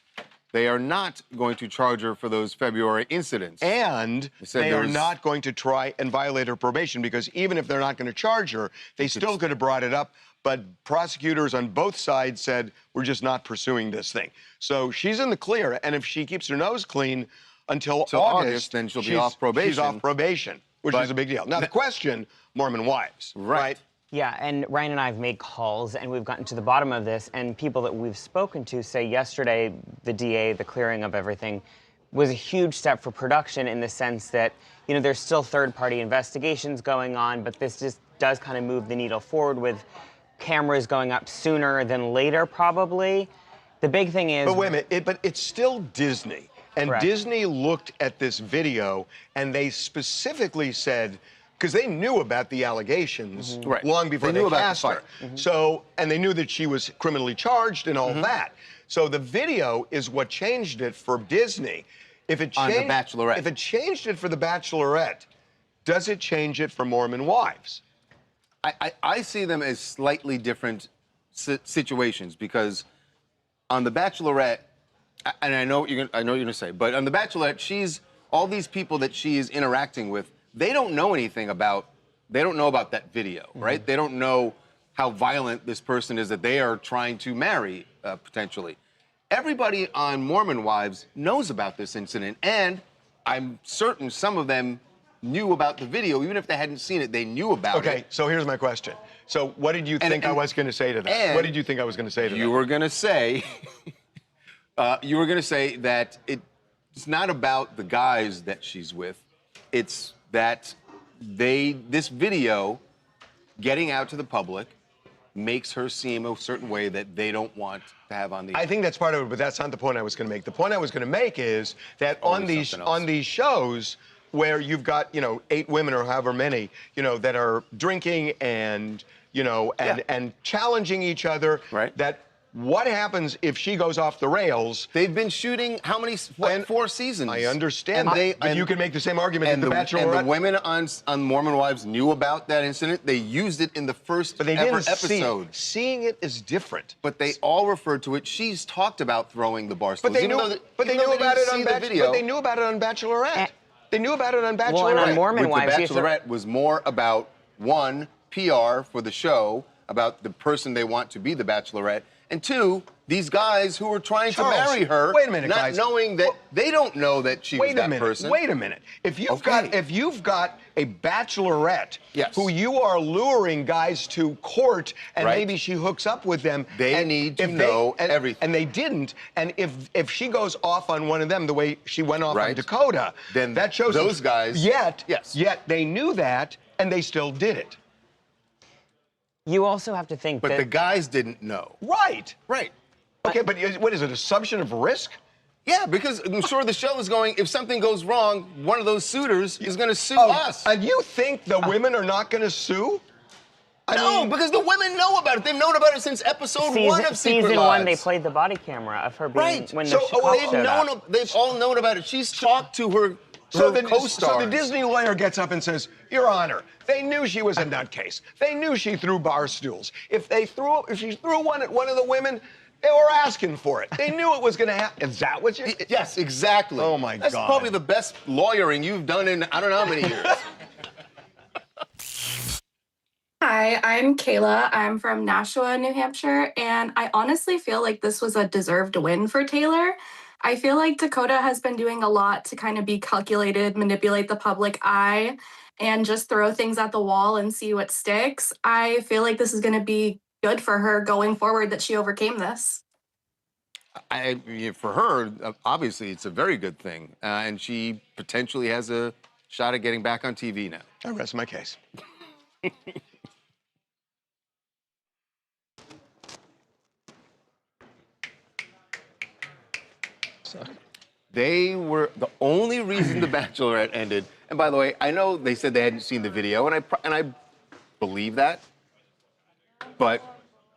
they are not going to charge her for those February incidents. And they are not going to try and violate her probation, because even if they're not going to charge her, they still could have brought it up. But prosecutors on both sides said, we're just not pursuing this thing. So she's in the clear. And if she keeps her nose clean until August, then she'll be off probation. She's off probation, which is a big deal. Now, the question, Mormon wives, right? Yeah, and Ryan and I have made calls, and we've gotten to the bottom of this, and people that we've spoken to say yesterday the DA, the clearing of everything, was a huge step for production in the sense that, you know, there's still third-party investigations going on, but this just does kind of move the needle forward with cameras going up sooner than later, probably. The big thing is... But wait a minute, but it's still Disney. And Correct. Disney looked at this video, and they specifically said, because they knew about the allegations long before they cast her. So, and they knew that she was criminally charged and all that. So the video is what changed it for Disney. If it changed, on The Bachelorette. If it changed it for The Bachelorette, does it change it for Mormon wives? I see them as slightly different situations, because on The Bachelorette, and I know what you're gonna say, but on The Bachelorette, all these people that she is interacting with, they don't know anything about, they don't know about that video, right? They don't know how violent this person is that they are trying to marry, potentially. Everybody on Mormon Wives knows about this incident, and I'm certain some of them knew about the video. Even if they hadn't seen it, they knew about it. Okay, so here's my question. So what did you think I was going to say to that? What did you think I was going to say to that? You were going to say, that it's not about the guys that she's with. It's that this video getting out to the public makes her seem a certain way that they don't want to have on the I think that's part of it, but that's not the point I was going to make. The point I was going to make is that on these shows where you've got, 8 women or however many, that are drinking and, and challenging each other, that what happens if she goes off the rails? They've been shooting how many? 4 seasons. I understand, but you can make the same argument in The Bachelorette. And the women on Mormon Wives knew about that incident. They used it in the first ever episode. Seeing it is different. But they all referred to it. She's talked about throwing the bar stools. But they knew about it on Bachelorette. They knew about it on Bachelorette. Well, and on Mormon Wives, The Bachelorette was more about, one, PR for the show, about the person they want to be the Bachelorette, and 2, these guys who were trying to marry her, wait a minute, not guys. knowing that they don't know that she was that person. Wait a minute. If you've got a bachelorette who you are luring guys to court, and maybe she hooks up with them, they need to know everything. And they didn't. And if she goes off on one of them the way she went off on Dakota, then that shows those guys. Yet they knew that, and they still did it. You also have to think But the guys didn't know. Right. Right. Okay, but what is it, assumption of risk? Yeah, because I'm sure the show is going, if something goes wrong, one of those suitors is going to sue us. And you think the women are not going to sue? No, because the women know about it. They've known about it since episode 1 of Secret Season Lives. 1, they played the body camera of her being when the So Chicago showed up. they've all known about it. She's talked to her co-stars. So the Disney lawyer gets up and says, Your Honor, they knew she was a nutcase. They knew she threw bar stools. If she threw one at one of the women, they were asking for it. They knew it was going to happen. Is that what you... Yes, exactly. Oh, my God. That's probably the best lawyering you've done in I don't know how many years. Hi, I'm Kayla. I'm from Nashua, New Hampshire, and I honestly feel like this was a deserved win for Taylor. I feel like Dakota has been doing a lot to kind of be calculated, manipulate the public eye, and just throw things at the wall and see what sticks. I feel like this is going to be good for her going forward that she overcame this. For her, obviously, it's a very good thing. And she potentially has a shot at getting back on TV now. I rest my case. They were the only reason The Bachelorette ended. And by the way, I know they said they hadn't seen the video, and I believe that. But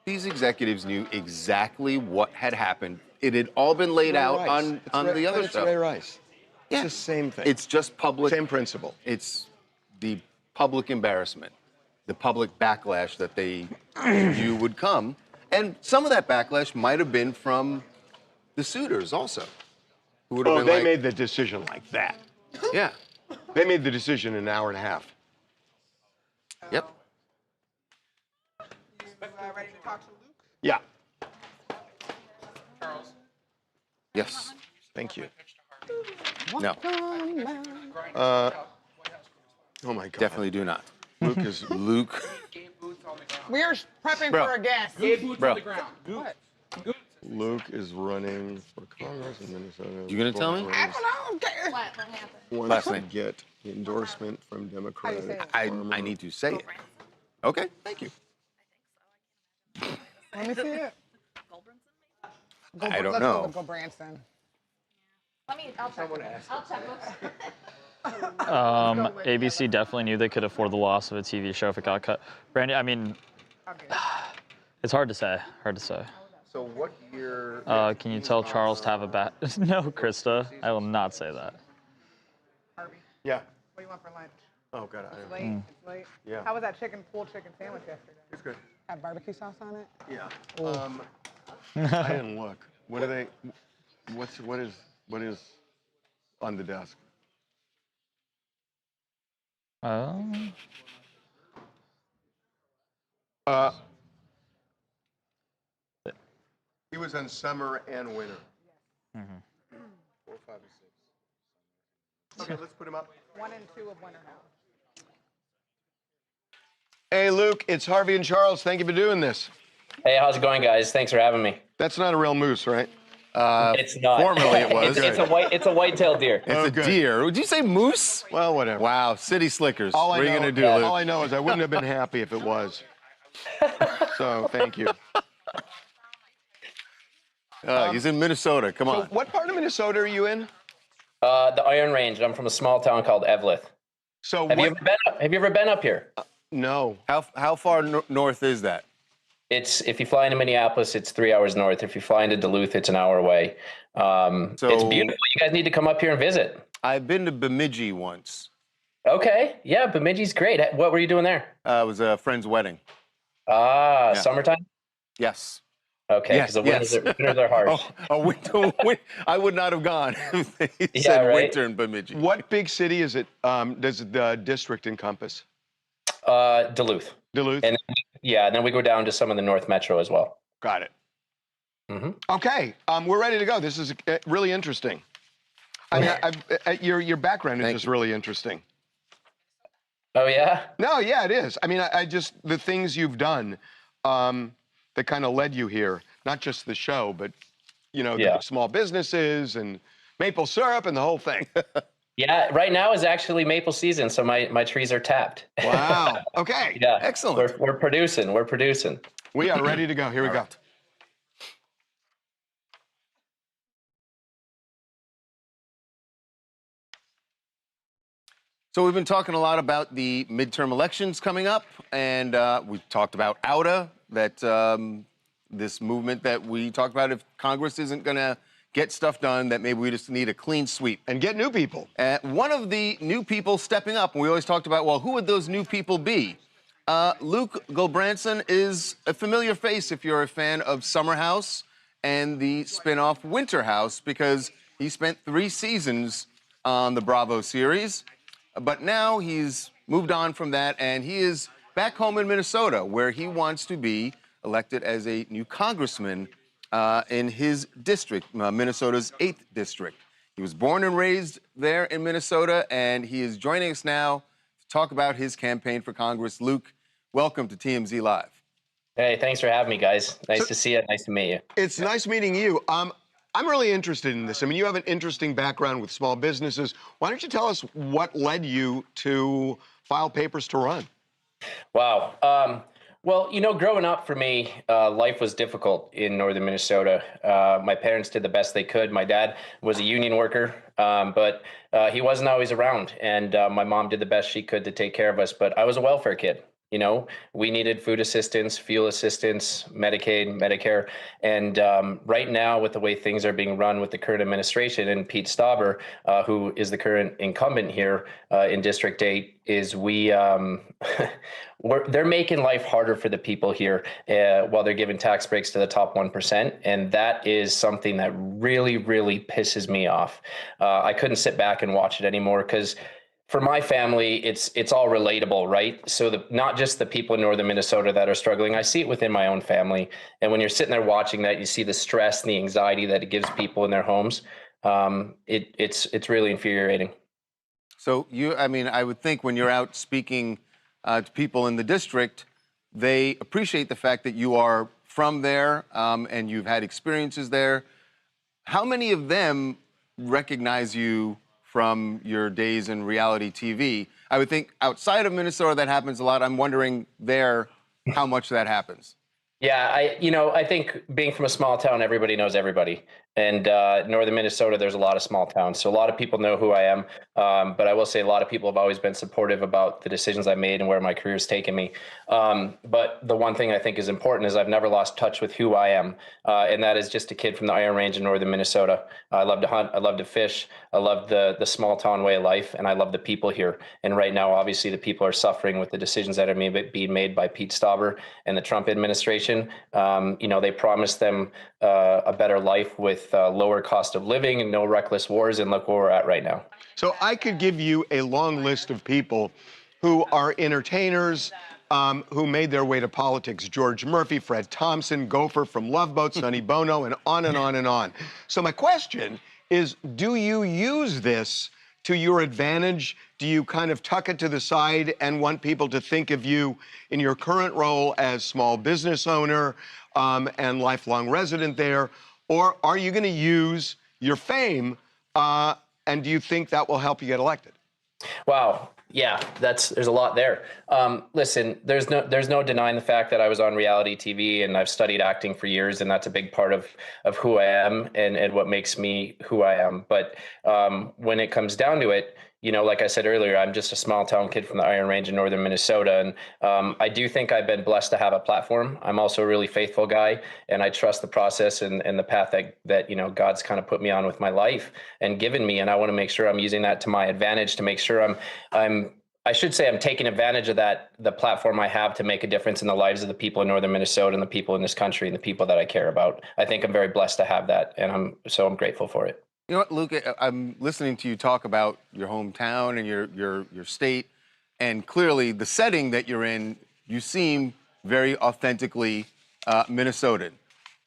these executives knew exactly what had happened. It had all been laid out on the other show. It's Ray Rice. Yeah. It's the same thing. It's just public. Same principle. It's the public embarrassment, the public backlash that they knew would come. And some of that backlash might have been from the suitors also. Who would have been they like, made the decision like that. Yeah. They made the decision in an hour and a half. Yep. Ready to talk to Luke? Yeah. Charles. Yes. Thank you. No. Oh my God. Definitely do not. Luke is Luke. We are prepping Bro. for a guest. Bro. On the ground. What? Luke is running for Congress in Minnesota. You gonna tell me? I don't know. What happened? Wants Last to name. get endorsement from How do you Democratic. say it? I need to say it. Okay, thank you. Let me see it. I don't Let's know. go with Gulbransson. I'll check. I'll check. ABC definitely knew they could afford the loss of a TV show if it got cut. Brandy, I mean, it's hard to say. Hard to say. So what year? Can you tell Charles to have a bat? No, Krista, I will not say that. Harvey, Yeah. what do you want for lunch? Oh God. It's late. It's late. Yeah. How was that pulled chicken sandwich yesterday? It's good. Have barbecue sauce on it? Yeah. I didn't look. What are they? What is on the desk? He was on summer and winter. 4, 5, and 6. Okay, let's put him up. 1 and 2 of Winter House. Hey, Luke, it's Harvey and Charles. Thank you for doing this. Hey, how's it going, guys? Thanks for having me. That's not a real moose, right? It's not. Formerly it was. It's a white-tailed deer. It's a deer. Would you say moose? Well, whatever. Wow, city slickers. All what are you gonna do, all Luke? I know is I wouldn't have been happy if it was. So, thank you. He's in Minnesota. Come on. So what part of Minnesota are you in? The Iron Range. I'm from a small town called Eveleth. So have you ever been up here? No. How far north is that? If you fly into Minneapolis, it's 3 hours north. If you fly into Duluth, it's an hour away. It's beautiful. You guys need to come up here and visit. I've been to Bemidji once. Okay. Yeah, Bemidji's great. What were you doing there? It was a friend's wedding. Yeah. Summertime? Yes. Okay, because the winters are harsh. Winter, I would not have gone if they said winter in Bemidji. What big city is it? Does the district encompass? Duluth. Duluth? And then we go down to some of the North Metro as well. Got it. Okay, we're ready to go. This is really interesting. I mean, your background is just really interesting. Oh, yeah? No, yeah, it is. I mean, I just, the things you've done that kind of led you here, not just the show, but, the small businesses and maple syrup and the whole thing. Yeah, right now is actually maple season, so my trees are tapped. Wow. Okay. Yeah. Excellent. We're producing. We're producing. We are ready to go. Here we go. So we've been talking a lot about the midterm elections coming up, and we've talked about OUTA, that this movement that we talked about if Congress isn't going to get stuff done, that maybe we just need a clean sweep. And get new people. One of the new people stepping up, and we always talked about, well, who would those new people be? Luke Gulbransson is a familiar face if you're a fan of Summer House and the spin-off Winter House, because he spent 3 seasons on the Bravo series. But now he's moved on from that, and he is back home in Minnesota, where he wants to be elected as a new congressman in his district, Minnesota's 8th district. He was born and raised there in Minnesota, and he is joining us now to talk about his campaign for Congress. Luke, welcome to TMZ Live. Hey, thanks for having me, guys. Nice to see you. Nice to meet you. It's nice meeting you. I'm really interested in this. I mean, you have an interesting background with small businesses. Why don't you tell us what led you to file papers to run? Wow. Well, you know, growing up for me, life was difficult in northern Minnesota. My parents did the best they could. My dad was a union worker, but he wasn't always around. And my mom did the best she could to take care of us. But I was a welfare kid. You know, we needed food assistance, fuel assistance, Medicaid, Medicare. And right now, with the way things are being run with the current administration and Pete Stauber, who is the current incumbent here in District 8, is they're making life harder for the people here while they're giving tax breaks to the top 1%. And that is something that really, really pisses me off. I couldn't sit back and watch it anymore because for my family, it's all relatable, right? So not just the people in northern Minnesota that are struggling. I see it within my own family. And when you're sitting there watching that, you see the stress and the anxiety that it gives people in their homes. It's really infuriating. So I mean, I would think when you're out speaking to people in the district, they appreciate the fact that you are from there and you've had experiences there. How many of them recognize you from your days in reality TV? I would think outside of Minnesota that happens a lot. I'm wondering there how much that happens. Yeah, I think being from a small town, everybody knows everybody. And northern Minnesota, there's a lot of small towns. So a lot of people know who I am. But I will say a lot of people have always been supportive about the decisions I made and where my career's taken me. But the one thing I think is important is I've never lost touch with who I am. And that is just a kid from the Iron Range in northern Minnesota. I love to hunt. I love to fish. I love the small town way of life. And I love the people here. And right now, obviously, the people are suffering with the decisions that are being made by Pete Stauber and the Trump administration. They promised them a better life with lower cost of living and no reckless wars, and look where we're at right now. So I could give you a long list of people who are entertainers, who made their way to politics. George Murphy, Fred Thompson, Gopher from Love Boat, Sonny Bono, and on and on and on. So my question is, do you use this to your advantage? Do you kind of tuck it to the side and want people to think of you in your current role as small business owner and lifelong resident there? Or are you going to use your fame, and do you think that will help you get elected? Wow. Yeah, there's a lot there. Listen, there's no denying the fact that I was on reality TV and I've studied acting for years, and that's a big part of who I am and what makes me who I am. But when it comes down to it, like I said earlier, I'm just a small town kid from the Iron Range in northern Minnesota. And I do think I've been blessed to have a platform. I'm also a really faithful guy, and I trust the process and the path that God's kind of put me on with my life and given me. And I want to make sure I'm using that to my advantage to make sure I'm taking advantage of the platform I have to make a difference in the lives of the people in northern Minnesota and the people in this country and the people that I care about. I think I'm very blessed to have that, and I'm grateful for it. You know what, Luke, I'm listening to you talk about your hometown and your state, and clearly the setting that you're in, you seem very authentically Minnesotan.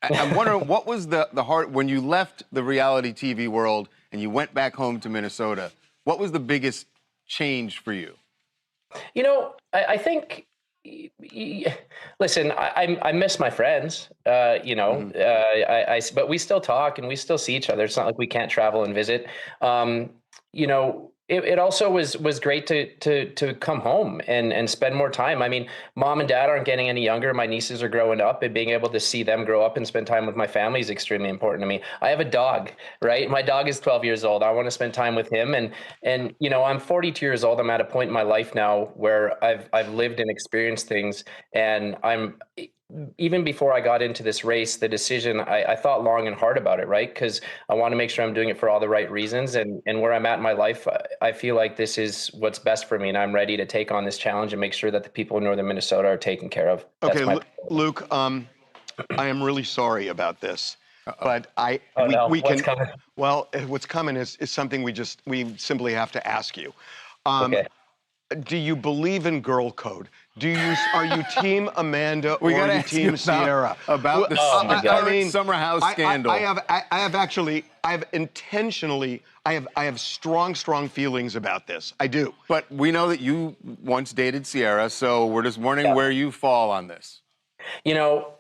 I'm wondering, what was the heart, when you left the reality TV world and you went back home to Minnesota, what was the biggest change for you? I think, listen, I miss my friends, but we still talk and we still see each other. It's not like we can't travel and visit. It also was great to come home and spend more time. I mean, mom and dad aren't getting any younger. My nieces are growing up, and being able to see them grow up and spend time with my family is extremely important to me. I have a dog, right? My dog is 12 years old. I want to spend time with him. And I'm 42 years old. I'm at a point in my life now where I've lived and experienced things, and even before I got into this race, the decision, I thought long and hard about it, right? Because I want to make sure I'm doing it for all the right reasons. And where I'm at in my life, I feel like this is what's best for me. And I'm ready to take on this challenge and make sure that the people in northern Minnesota are taken care of. Okay, Luke, I am really sorry about this. But what's coming? Well, what's coming is something we simply have to ask you. Okay. Do you believe in girl code? Are you Team Amanda or gotta are you ask Team you Sierra? about the Summer House scandal. I have strong feelings about this. I do. But we know that you once dated Sierra, so we're just wondering where you fall on this. You know,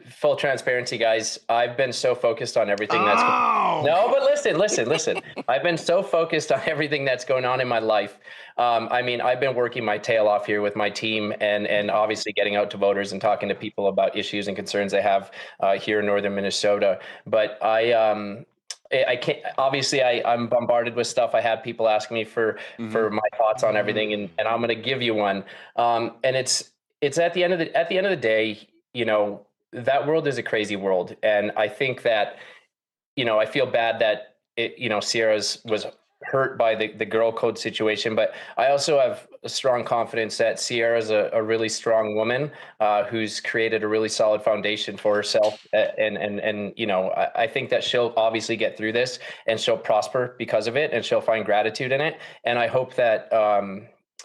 full transparency, guys. I've been so focused on everything that's no, but listen. I've been so focused on everything that's going on in my life. I mean, I've been working my tail off here with my team, and obviously getting out to voters and talking to people about issues and concerns they have here in northern Minnesota. But I can't. Obviously, I'm bombarded with stuff. I have people asking me for my thoughts on everything, and I'm going to give you one. And it's at the end of the day, you know, that world is a crazy world, and I think that, you know, I feel bad that Sierra's was hurt by the girl code situation, but I also have a strong confidence that Sierra's a really strong woman who's created a really solid foundation for herself, and you know, I think that she'll obviously get through this and she'll prosper because of it, and she'll find gratitude in it, and I hope that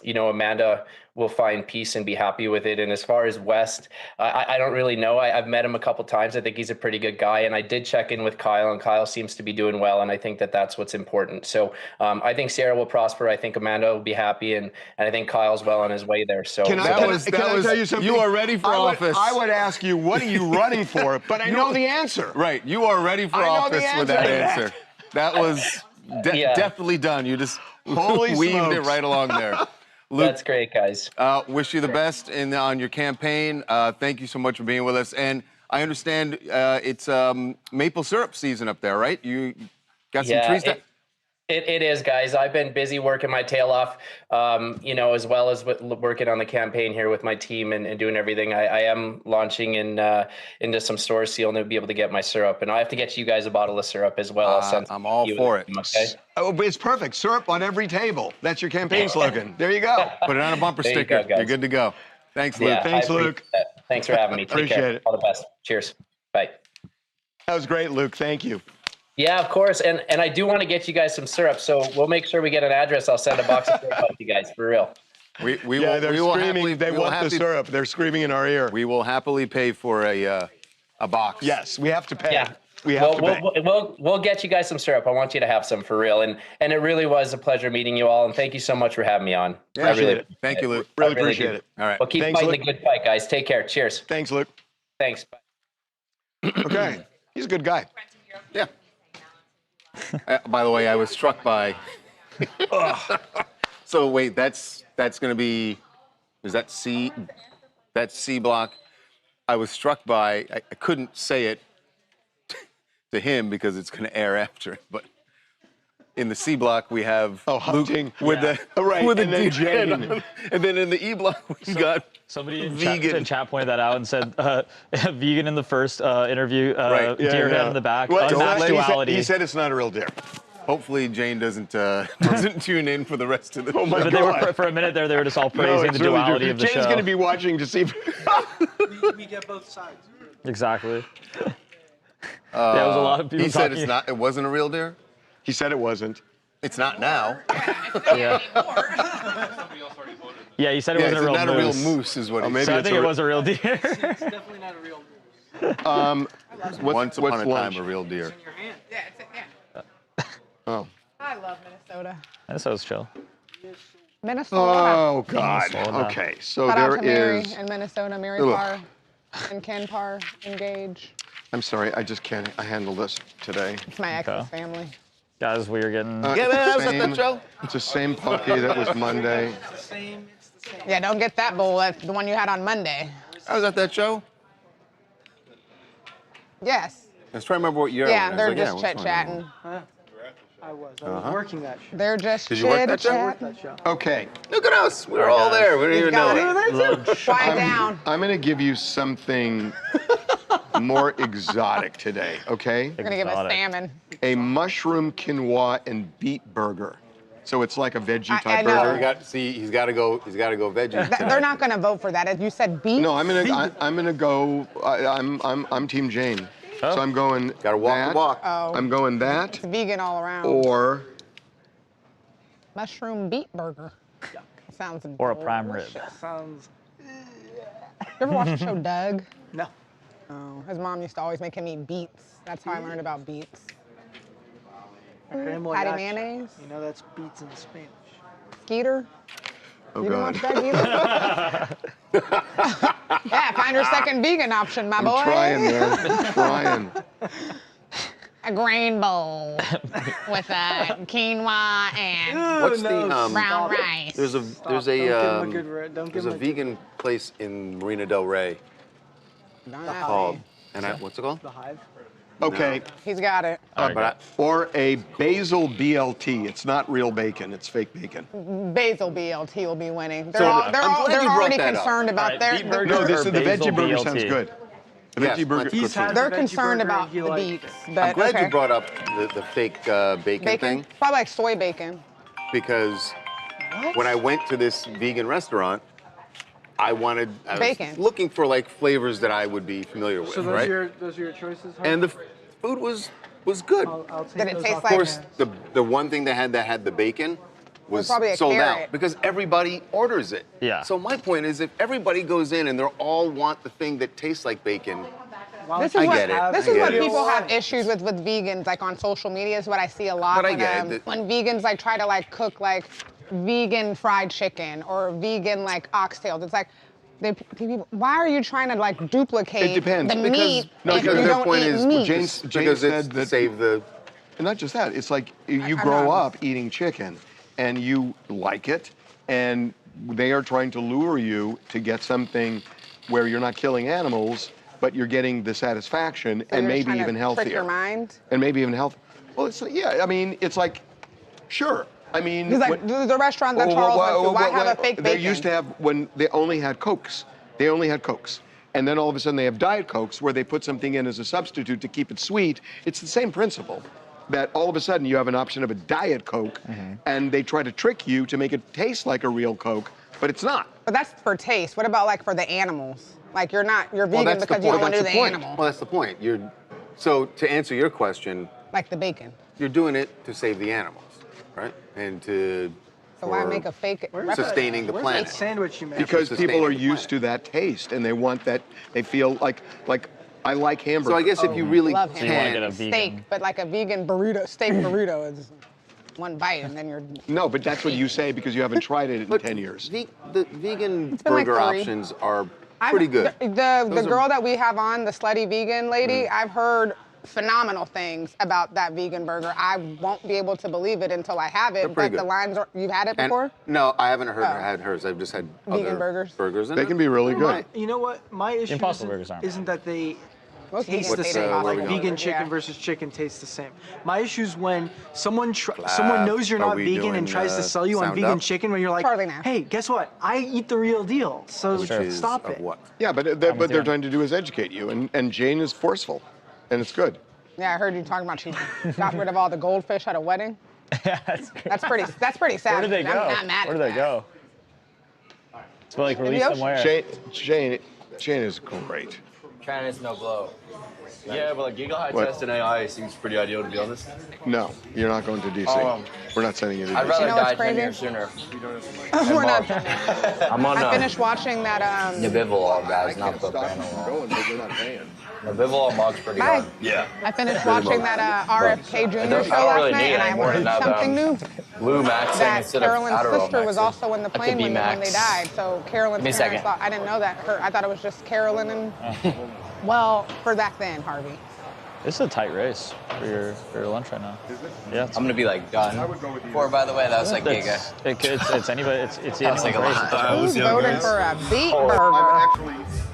you know, Amanda will find peace and be happy with it. And as far as West, I don't really know. I've met him a couple times. I think he's a pretty good guy. And I did check in with Kyle, and Kyle seems to be doing well. And I think that that's what's important. So I think Sierra will prosper. I think Amanda will be happy. And I think Kyle's well on his way there. So can I tell you something? You are ready for office. I would ask you, what are you running for? But I know the answer. Right. You are ready for office with that answer. That was definitely done. You just weaved it right along there. Luke, that's great, guys. Wish you the best on your campaign. Thank you so much for being with us. And I understand it's maple syrup season up there, right? You got some trees down? It is, guys. I've been busy working my tail off, you know, as well as working on the campaign here with my team and doing everything. I am launching into some stores, so you'll be able to get my syrup. And I have to get you guys a bottle of syrup as well. I'm all for it. Okay? Oh, it's perfect. Syrup on every table. That's your campaign slogan. There you go. Put it on a bumper sticker. You're good to go. Thanks, Luke. Yeah, thanks, Luke. Thanks for having me. Take Appreciate care. it. All the best. Cheers. Bye. That was great, Luke. Thank you. Yeah, of course. And I do want to get you guys some syrup, so we'll make sure we get an address. I'll send a box of syrup out to you guys, for real. They're screaming. They want the syrup. They're screaming in our ear. We will happily pay for a box. Yes, we have to pay. Yeah. We have to pay. We'll get you guys some syrup. I want you to have some for real. And it really was a pleasure meeting you all. And thank you so much for having me on. Yeah, really, thank you, Luke. Really appreciate it. All right. Well, keep fighting the good fight, guys. Take care. Cheers. Thanks, Luke. Thanks. Bye. Okay. He's a good guy. Yeah. By the way, I was struck by. So wait, that's going to be. Is that C? That's C block. I was struck by. I couldn't say it to him because it's going to air after. But in the C block we have hunting with the right, and then Jane. And then in the E block we got somebody in vegan. chat pointed that out and said vegan in the first interview, deer head in the back. Unmatched duality. He said it's not a real deer. Hopefully Jane doesn't tune in for the rest of the show. But they were, for a minute there, they were just all praising the duality of the show. Jane's going to be watching to see. we get both sides. Exactly. There was a lot of people. He said it wasn't a real deer. He said it wasn't. It's not now. Yeah. Yeah, he said it wasn't a real moose. Not a real moose, is what he said. So I think it was a real deer. It's definitely not a real moose. Once upon a time, a real deer. Yeah, yeah. Oh. I love Minnesota. Minnesota's chill. Minnesota. Oh, God. Minnesota. Okay, so Shout out there to Mary is. in Minnesota. Mary Parr and Ken Parr engage. I'm sorry, I just can't handle this today. It's my ex's family. Guys, we are getting. Yeah, man, I was at that show. It's the same pokey that was Monday. It's the same. Yeah, don't get that bowl. That's the one you had on Monday. I was at that show. Yes. I was trying to remember what year. Yeah, they're just chit-chatting. I was working that show. They're just Did you work that show? chit-chatting. Okay. Look at us. We're all there. We don't even know it. Quiet down. I'm going to give you something more exotic today, okay? You're going to give us salmon. A mushroom quinoa and beet burger. So it's like a veggie type know. burger. He's got to go veggie. They're not going to vote for that. You said beef. No, I'm gonna go. I'm Team Jane. So I'm going. Gotta walk the walk. Oh. I'm going that. It's vegan all around. Or mushroom beet burger. Sounds or a prime rib. Sounds. You ever watch the show Doug? No. Oh, his mom used to always make him eat beets. That's how I learned about beets. Patty mayonnaise. You know that's beets in Spanish. Skeeter. Oh, You God. didn't watch that either? Yeah, find your second vegan option, my boy. I'm trying, man. I'm trying. A grain bowl with quinoa and What's the brown rice. There's a There's a vegan place in Marina Del Rey called what's it called? The Hive. Okay. He's got it. Or a basil BLT. It's not real bacon. It's fake bacon. Basil BLT will be winning. They're, So, all, they're, I'm all, glad they're you brought already that up. concerned about All right, their. No, the Basil veggie burger BLT. sounds good. The Yes, veggie burger. He's had They're the veggie concerned burger about he the liked. beets. But, I'm glad okay. you brought up the fake bacon thing Probably like soy bacon. because when I went to this vegan restaurant, I was Bacon. looking for like flavors that I would be familiar with, So those right? are your choices. Huh? And the food was good. I'll take Did it those taste off. Of course, the one thing that had the bacon was probably a sold carrot. out because everybody orders it. Yeah. So my point is, if everybody goes in and they all want the thing that tastes like bacon, This is I what, get it. This I is get what it. people have issues with vegans, like on social media is what I see a lot. But I when, get it. when vegans like try to like cook like vegan fried chicken or vegan like oxtails. It's like, people, why are you trying to like duplicate It depends. the Because- meat no, if you because their don't point eat is meat? James because said it's that save the. And not just that, it's like you I grow know. up eating chicken and you like it, and they are trying to lure you to get something where you're not killing animals, but you're getting the satisfaction So and you're maybe trying to even healthier. Trick your mind. And maybe even healthy. Well, it's yeah. I mean, it's like, sure. I mean, He's like, the restaurant that Charles went to, why have a fake bacon? They used to have when they only had Cokes. They only had Cokes. And then all of a sudden they have Diet Cokes where they put something in as a substitute to keep it sweet. It's the same principle. That all of a sudden you have an option of a Diet Coke, and they try to trick you to make it taste like a real Coke, but it's not. But that's for taste. What about like for the animals? Like you're vegan that's the because you don't point. want to do That's the point. animal. Well, that's the point. So to answer your question, Like the bacon. you're doing it to save the animals, right? And to So why make a fake sustaining the Where's planet. that sandwich you made? Because Sustaining people are the used to that taste, and they want that. They feel like I like hamburgers. So I guess if you really Love So you wanna can, get a vegan. steak, but like a vegan burrito, steak burrito is one bite and then you're. No, but that's what you say because you haven't tried it in 10 years. the vegan been like burger 3. options are pretty good. The girl that we have on, the slutty vegan lady, I've heard phenomenal things about that vegan burger. I won't be able to believe it until I have it, but good. the lines are, you've had it And- before? no, I haven't had hers. I've just had Vegan other burgers? and They can be really good. Right. You know what? My issue Impossible burgers aren't isn't that they Most taste vegans the hate same. Impossible where we Like go. vegan burgers, chicken yeah. versus chicken taste the same. My issue is when someone knows you're are not we vegan doing, and tries to sell you on Sound vegan Up? chicken when you're like, Charlie Nash. hey, guess what? I eat the real deal. So Which is stop of it. what? Yeah, but they're trying to do is educate you, and Jane is forceful, and it's good. Yeah, I heard you talking about she got rid of all the goldfish at a wedding. Yeah, that's great. That's pretty sad. Where did they go? I'm not mad Where at did they that. go? So like release them where? Jane is great. China's no blow. Yeah, but like Giga High What? Test and AI seems pretty ideal, to be honest. No, you're not going to DC. We're not sending you to I'd DC. rather You know what's die 10 crazy? years sooner. We're not. I'm on I finished watching that. Nabivol, guys, not Stop Propranolol. going, but we're not paying. Nabivol mug's pretty Bye. good. Yeah. I finished watching that RFK Jr. don't- show I don't last really night, need and I any more learned than that, something new. Blue maxing That instead Carolyn's of Adderall sister was maxing. also in the plane when they died. So Carolyn's Give me a parents second. thought, I didn't know that. I thought it was just Carolyn and, well, for back then, Harvey. This is a tight race for your lunch right now. Yeah. I'm gonna be like done. Or by the way, that was like Giga. It's anybody. It's That was anyone's like a race. lot. Who's voting for a beet burger?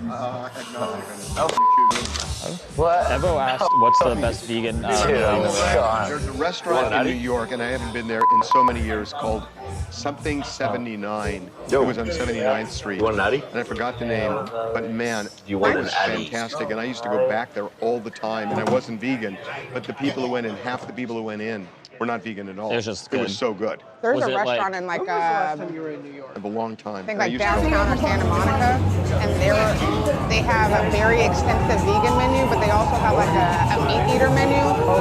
What? Evo asked, "What's the best vegan?" There's a restaurant in New York, and I haven't been there in so many years, called something 79. It was on 79th Street. You want an Addy? And I forgot the name, but man, You want it an was Addy? fantastic. And I used to go back there all the time, and I wasn't vegan, but the people who went in, half the people who went in, were not vegan at all. It was just It was good. so good. There's Was a it restaurant like- in like, When was the last time you were in New York? I have a long time. I think I like used to go- downtown or Santa Monica, and they have a very extensive vegan menu, but they also have like a meat eater menu.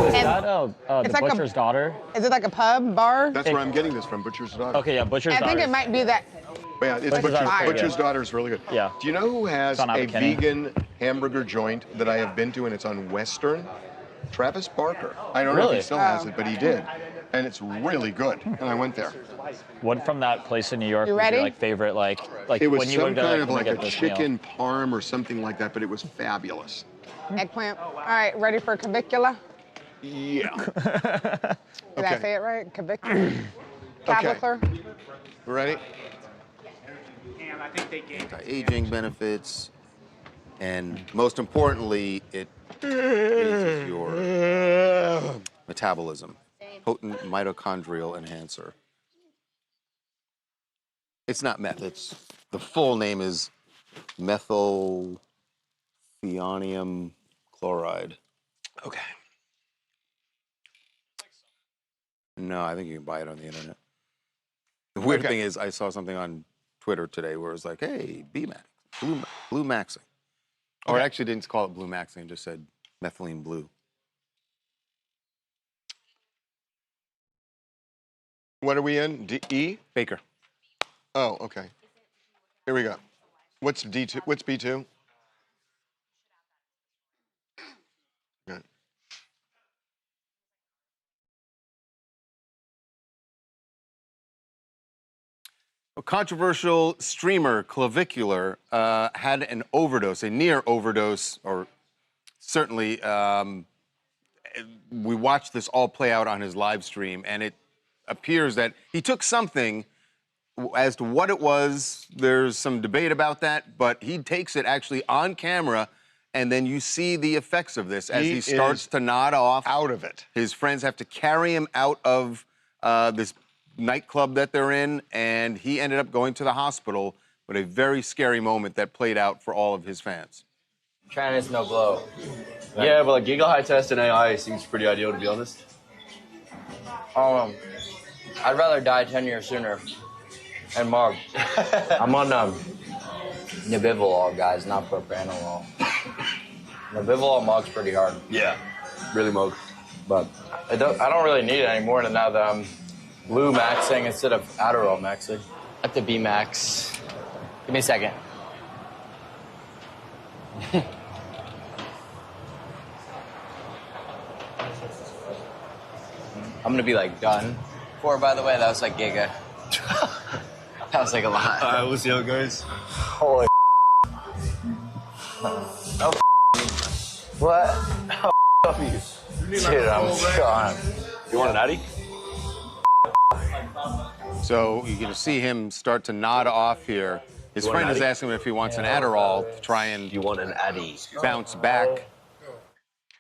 Is And that the it's like butcher's daughter? is it like a pub, bar? That's where I'm getting this from, Butcher's Dog. Okay, yeah, butcher's I daughter. think it might be that. Yeah, it's Butcher's Daughter's really good. Yeah. Do you know who has on a Abbot-Kinney. vegan hamburger joint that I have been to, and it's on Western? Travis Barker. I don't know if he Really? still has it, but he did. And it's really good. And I went there. What from that place in New York You was ready? your favorite, like It was when you some would go, kind like, of let me like get a this meal. chicken parm or something like that, but it was fabulous. Eggplant. All right, ready for cavicula? Yeah. Did I say it right? Cavicula? Cavicler? Ready? And I think they gave Anti-aging benefits, and most importantly, it raises your metabolism. Potent mitochondrial enhancer. It's not meth. It's the full name is methylthenium chloride. Okay. No, I think you can buy it on the internet. The weird thing is, I saw something on Twitter today where it was like, "Hey, B-Max, blue maxing," or it actually didn't call it blue maxing; it just said methylene blue. What are we in? E? Baker. Oh, okay. Here we go. What's D2? What's B2? Good. A controversial streamer, Clavicular, had an overdose, a near overdose, or certainly we watched this all play out on his live stream, and it appears that he took something. As to what it was, there's some debate about that, but he takes it actually on camera, and then you see the effects of this as he starts to nod off. Out of it. His friends have to carry him out of this nightclub that they're in, and he ended up going to the hospital with a very scary moment that played out for all of his fans. Trying is no blow. Yeah, but like Giga High Test and AI seems pretty ideal, to be honest. I'd rather die 10 years sooner. And Mog, I'm on Nebivolol, guys, not propranolol. Nebivolol Mog's pretty hard. Yeah, really Mog. But I don't really need it anymore now that I'm blue maxing instead of Adderall maxing. At the B max. Give me a second. I'm gonna be like done. By the way, that was like Giga. That was like a lot. All right, we'll see how it goes. Holy oh, what? Oh, dude, I'm gone. You want an Addy? So you're going to see him start to nod off here. His friend is asking him if he wants an Adderall to try and you want an Addy? Bounce back.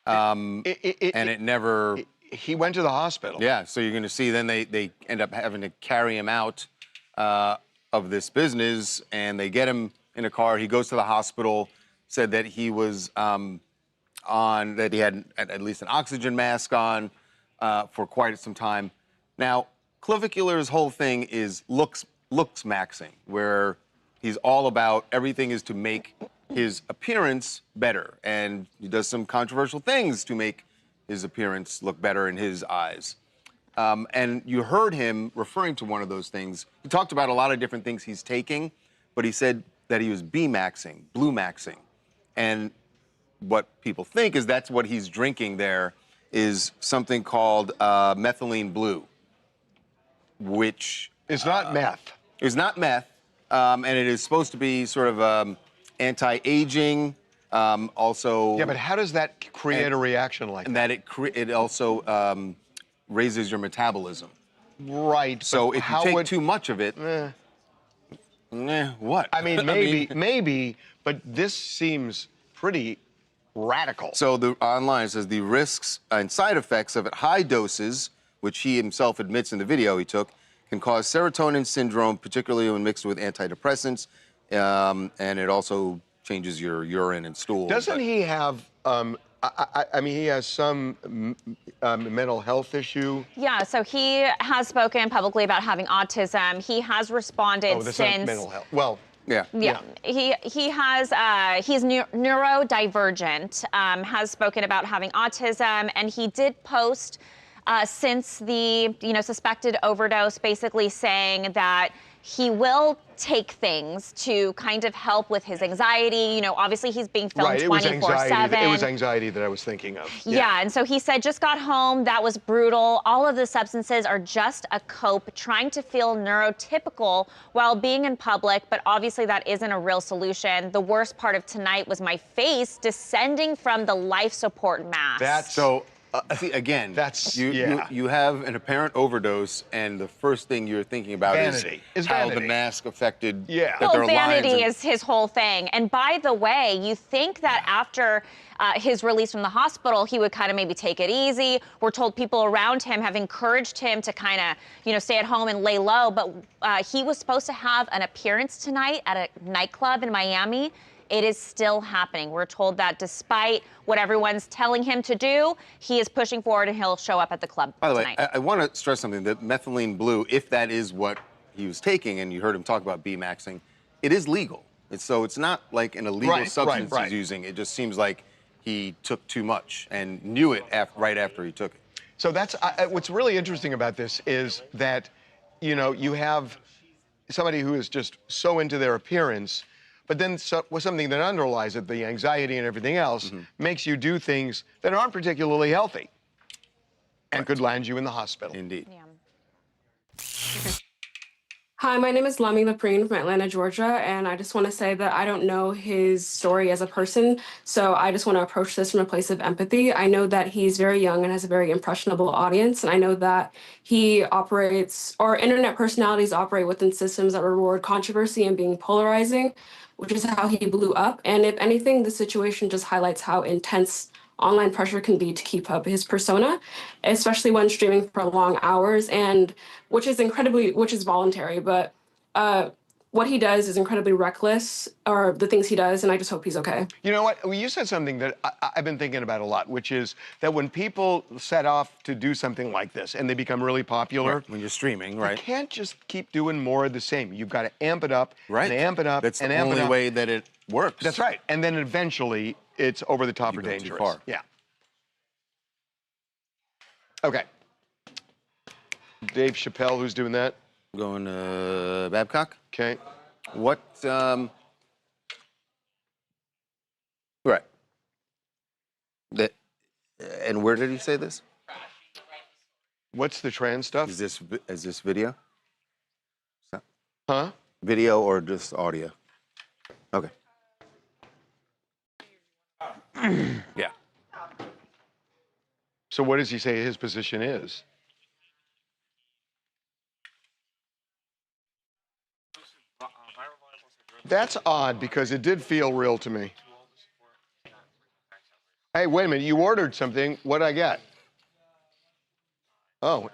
And it never... He went to the hospital. Yeah, so you're going to see then they end up having to carry him out of this business, and they get him in a car. He goes to the hospital, said that he was that he had at least an oxygen mask on for quite some time. Now, Clavicular's whole thing is looks maxing, where he's all about everything is to make his appearance better, and he does some controversial things to make his appearance look better in his eyes. And you heard him referring to one of those things. He talked about a lot of different things he's taking, but he said that he was B-maxing, blue maxing. And what people think is that's what he's drinking there is something called methylene blue, which... It's not meth. It's not meth, and it is supposed to be sort of anti-aging, also... Yeah, but how does that create a reaction like that? And that it also raises your metabolism. Right. So if you take too much of it, what? I mean, maybe, but this seems pretty radical. So online it says the risks and side effects of at high doses, which he himself admits in the video he took, can cause serotonin syndrome, particularly when mixed with antidepressants, and it also changes your urine and stool. Doesn't he have, I mean, he has some mental health issue? Yeah, so he has spoken publicly about having autism. He has responded Oh, that's since... not mental health. Well, yeah. Yeah, he has, he's neurodivergent, has spoken about having autism, and he did post since the, suspected overdose, basically saying that he will take things to kind of help with his anxiety. You know, obviously he's being filmed Right, it was 24/7. anxiety. It was anxiety that I was thinking of. Yeah, and so he said, just got home, that was brutal. All of the substances are just a cope, trying to feel neurotypical while being in public, but obviously that isn't a real solution. The worst part of tonight was my face descending from the life support mask. That's so. See, again, you have an apparent overdose, and the first thing you're thinking about Vanity. is how the mask affected. Well, vanity is his whole thing. And by the way, you think that after his release from the hospital, he would kind of maybe take it easy. We're told people around him have encouraged him to kind of, you know, stay at home and lay low. But he was supposed to have an appearance tonight at a nightclub in Miami. It is still happening. We're told that despite what everyone's telling him to do, he is pushing forward and he'll show up at the club By the tonight. way, I want to stress something, that methylene blue, if that is what he was taking, and you heard him talk about B-maxing, it is legal. So it's not like an illegal substance he's using. It just seems like he took too much and knew it right after he took it. So that's what's really interesting about this is that, you know, you have somebody who is just so into their appearance, but then something that underlies it, the anxiety and everything else, makes you do things that aren't particularly healthy and could land you in the hospital. Indeed. Hi, my name is Lami Laprine from Atlanta, Georgia, and I just want to say that I don't know his story as a person, so I just want to approach this from a place of empathy. I know that he's very young and has a very impressionable audience, and I know that he operates, or internet personalities operate within systems that reward controversy and being polarizing, which is how he blew up. And if anything, the situation just highlights how intense online pressure can be to keep up his persona, especially when streaming for long hours, and which is voluntary, but what he does is incredibly reckless, or the things he does, and I just hope he's okay. You know what? Well, you said something that I've been thinking about a lot, which is that when people set off to do something like this and they become really popular, when you're streaming, you can't just keep doing more of the same. You've got to amp it up, and amp it up, That's and the amp it only up. way that it works. That's right. And then eventually, it's over the top or go too dangerous. far. Yeah. Okay. Dave Chappelle, who's doing that? Going Babcock. Okay. What? Right. And where did he say this? What's the trans stuff? Is this video? Huh? Video or just audio? Okay. Yeah. So what does he say his position is? That's odd because it did feel real to me. Hey, wait a minute. You ordered something. What'd I get? Oh,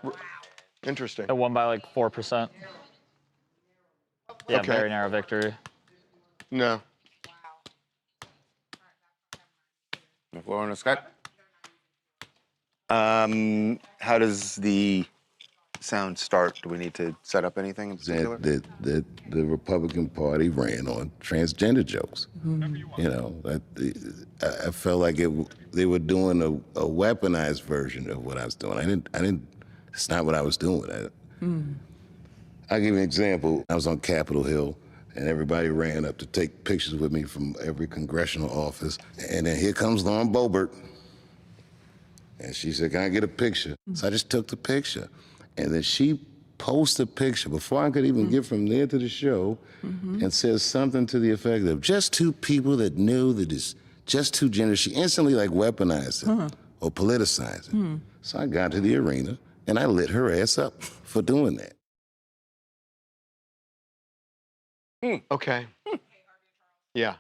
interesting. It won by like 4%. Yeah, Okay. very narrow victory. No. We're on a Skype. How does the sound start? Do we need to set up anything in particular? The Republican Party ran on transgender jokes. You know, I felt like they were doing a weaponized version of what I was doing. I didn't. It's not what I was doing. I'll give you an example. I was on Capitol Hill, and everybody ran up to take pictures with me from every congressional office. And then here comes Lauren Boebert. And she said, "Can I get a picture?" So I just took the picture. And then she posted a picture before I could even get from there to the show and says something to the effect of, "Just two people that knew that it's just two genders." She instantly like weaponized it or politicized it. So I got to the arena and I lit her ass up for doing that. Okay. Yeah.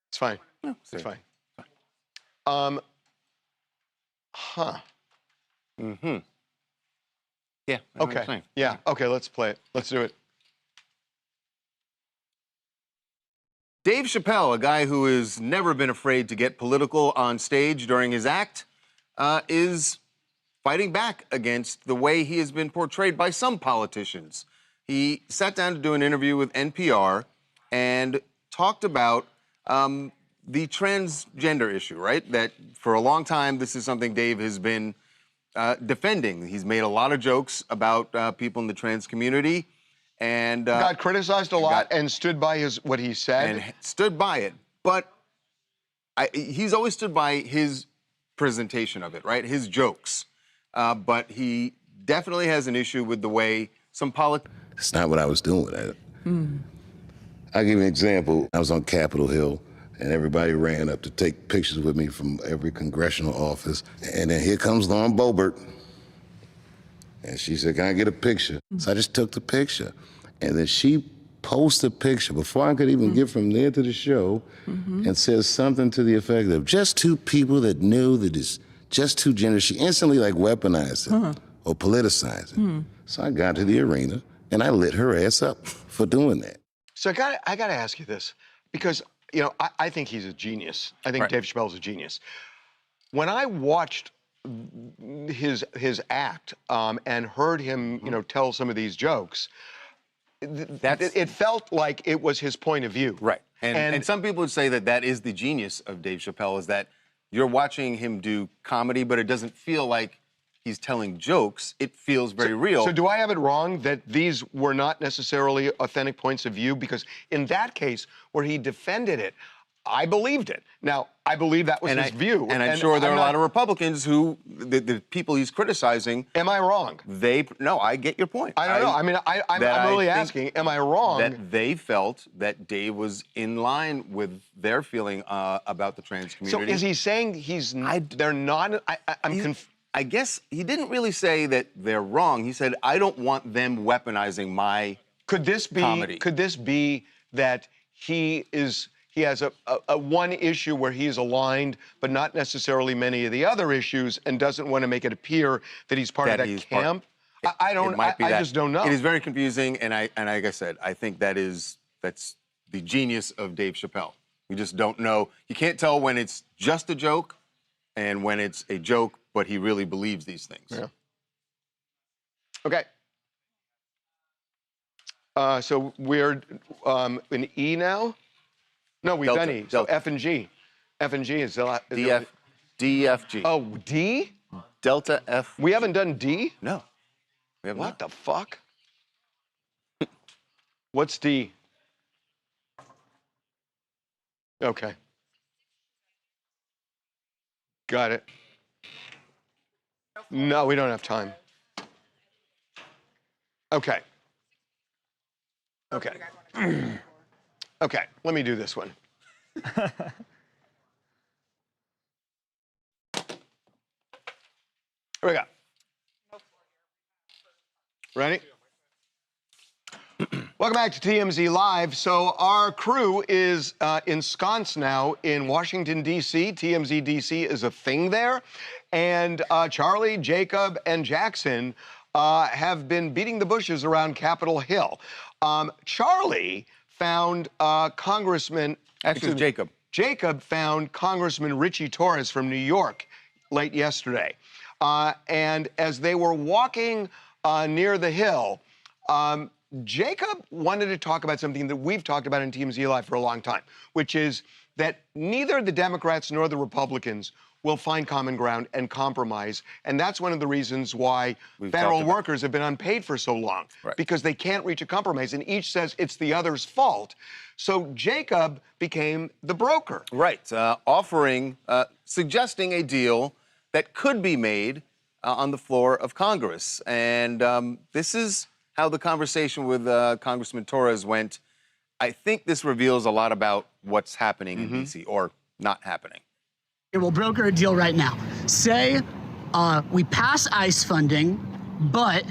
It's fine. It's fine. Huh. Yeah. Okay. Yeah. Okay, let's play it. Let's do it. Dave Chappelle, a guy who has never been afraid to get political on stage during his act, is fighting back against the way he has been portrayed by some politicians. He sat down to do an interview with NPR and talked about the transgender issue, right? That for a long time, this is something Dave has been defending. He's made a lot of jokes about people in the trans community, and got criticized a lot and stood by what he said. And stood by it, but he's always stood by his presentation of it, right? His jokes, but he definitely has an issue with the way some politics. It's not what I was doing. I'll give you an example. I was on Capitol Hill, and everybody ran up to take pictures with me from every congressional office. And then here comes Lauren Boebert, and she said, "Can I get a picture?" So I just took the picture. And then she posted a picture before I could even get from there to the show and says something to the effect of, "Just two people that knew that it's just two genders." She instantly like weaponized it or politicized it. So I got to the arena and I lit her ass up for doing that. So I got to ask you this, because I think he's a genius. I think Dave Chappelle's a genius. When I watched his act and heard him, tell some of these jokes, it felt like it was his point of view. Right. And some people would say that that is the genius of Dave Chappelle, is that you're watching him do comedy, but it doesn't feel like he's telling jokes. It feels very real. So do I have it wrong that these were not necessarily authentic points of view? Because in that case, where he defended it, I believed it. Now, I believe that was his view. And I'm sure there are a lot of Republicans who, the people he's criticizing. Am I wrong? No, I get your point. I don't know. I mean, I'm really asking, am I wrong? That they felt that Dave was in line with their feeling about the trans community. So is he saying they're not? I'm confused. I guess he didn't really say that they're wrong. He said, "I don't want them weaponizing my comedy." Could this be that he has a one issue where he's aligned, but not necessarily many of the other issues, and doesn't want to make it appear that he's part of that camp? I just don't know. It is very confusing, and like I said, I think that's the genius of Dave Chappelle. You just don't know. You can't tell when it's just a joke and when it's a joke, but he really believes these things. Yeah. Okay. So we're in E now? No, we've done E. So F and G. F and G is D, F, G. Oh, D? Delta, F. We haven't done D? No. We have what the fuck? What's D? Okay. Got it. No, we don't have time. Okay. Okay. Okay, let me do this one. Here we go. Ready? Welcome back to TMZ Live. So our crew is ensconced now in Washington, D.C. TMZ D.C. is a thing there. And Charlie, Jacob, and Jackson have been beating the bushes around Capitol Hill. Charlie found Congressman... Actually, Jacob. Jacob found Congressman Richie Torres from New York late yesterday. And as they were walking near the Hill, Jacob wanted to talk about something that we've talked about in TMZ Live for a long time, which is that neither the Democrats nor the Republicans will find common ground and compromise. And that's one of the reasons why federal workers have been unpaid for so long, because they can't reach a compromise, and each says it's the other's fault. So Jacob became the broker. Right, suggesting a deal that could be made on the floor of Congress. And this is how the conversation with Congressman Torres went. I think this reveals a lot about what's happening in D.C. or not happening. We'll broker a deal right now. Say we pass ICE funding, but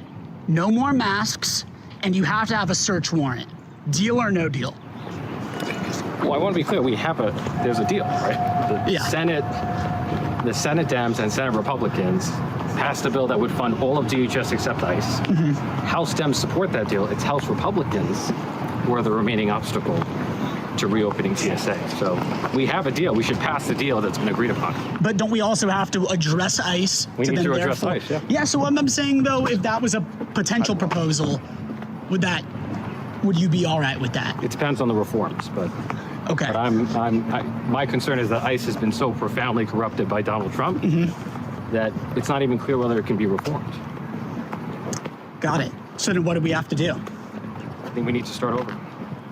no more masks, and you have to have a search warrant. Deal or no deal? Well, I want to be clear. There's a deal, right? The Senate Dems and Senate Republicans passed a bill that would fund all of DHS except ICE. House Dems support that deal. It's House Republicans who are the remaining obstacle to reopening TSA. So we have a deal. We should pass the deal that's been agreed upon. But don't we also have to address ICE? We need to address ICE, yeah. Yeah, so what I'm saying, though, if that was a potential proposal, would you be all right with that? It depends on the reforms, but... Okay. But my concern is that ICE has been so profoundly corrupted by Donald Trump that it's not even clear whether it can be reformed. Got it. So then what do we have to do? I think we need to start over.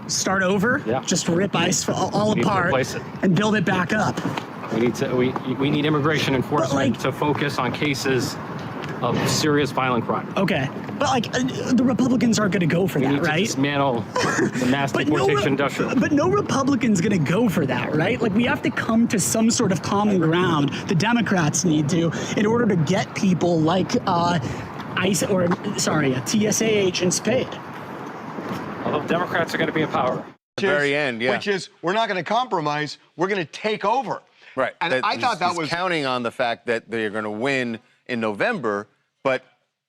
Start over? Yeah. Just rip ICE all We need to apart replace it. and build it back up. We need immigration enforcement to focus on cases of serious violent crime. Okay. But the Republicans aren't going to go for We that, need to right? dismantle the mass deportation industrial. But no Republican's going to go for that, right? Like, we have to come to some sort of common ground. The Democrats need to, in order to get people like ICE, TSA agents paid. Although Democrats are going to be in power. The very end, yeah. Which is, we're not going to compromise. We're going to take over. Right. And I thought that he's was counting on the fact that they're going to win in November, but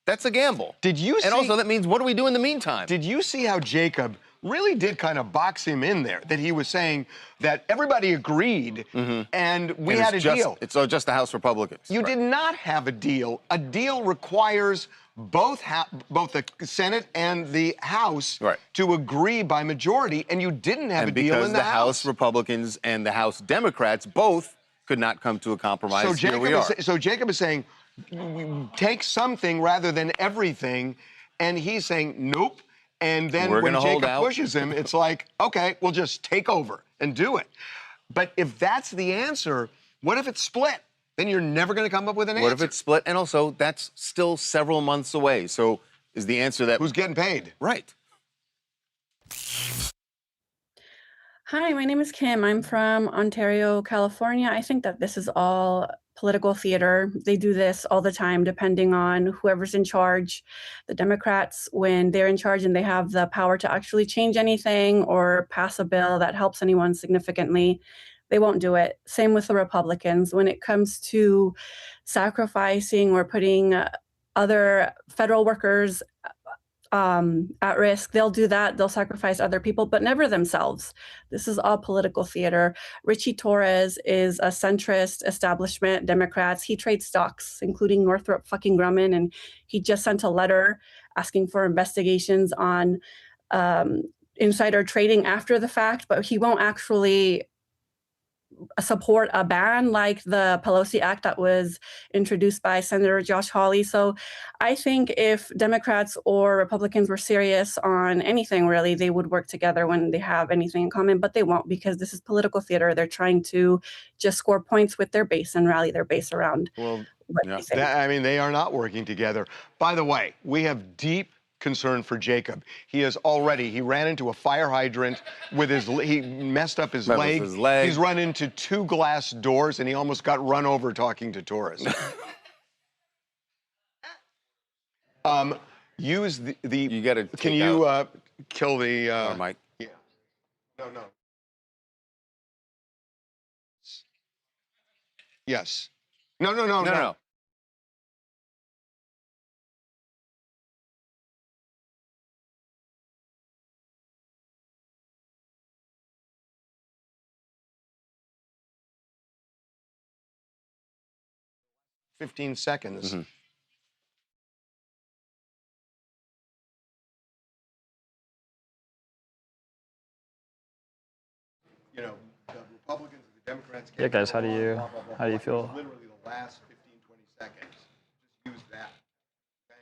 that's a gamble. Did you see? And also, that means what do we do in the meantime? Did you see how Jacob really did kind of box him in there? That he was saying that everybody agreed, and we had a deal. It's just the House Republicans. You did not have a deal. A deal requires both the Senate and the House to agree by majority, and you didn't have a deal in because the House Republicans and the House Democrats both could not come to a compromise. So Here we are. Jacob is saying, take something rather than everything, and he's saying nope. And then when Jacob pushes him, it's like, okay, we'll just take over and do it. But if that's the answer, what if it's split? Then you're never going to come up with an answer. What if it's split? And also, that's still several months away. So is the answer that... Who's getting paid? Right. Hi, my name is Kim. I'm from Ontario, California. I think that this is all political theater. They do this all the time, depending on whoever's in charge. The Democrats, when they're in charge and they have the power to actually change anything or pass a bill that helps anyone significantly, they won't do it. Same with the Republicans. When it comes to sacrificing or putting other federal workers at risk, they'll do that. They'll sacrifice other people, but never themselves. This is all political theater. Richie Torres is a centrist establishment, Democrats. He trades stocks, including Northrop fucking Grumman, and he just sent a letter asking for investigations on insider trading after the fact, but he won't actually support a ban like the Pelosi Act that was introduced by Senator Josh Hawley. So I think if Democrats or Republicans were serious on anything, really, they would work together when they have anything in common, but they won't, because this is political theater. They're trying to just score points with their base and rally their base around. Well, they are not working together. By the way, we have deep concern for Jacob. He ran into a fire hydrant with he messed up his leg. He's run into 2 glass doors, and he almost got run over talking to tourists. Use the you gotta can you kill the mic? Yeah. No. Yes. No. 15 seconds. You know, the Republicans and the Democrats. Yeah, guys, how do you feel? Literally the last 15, 20 seconds. Just use that. Okay?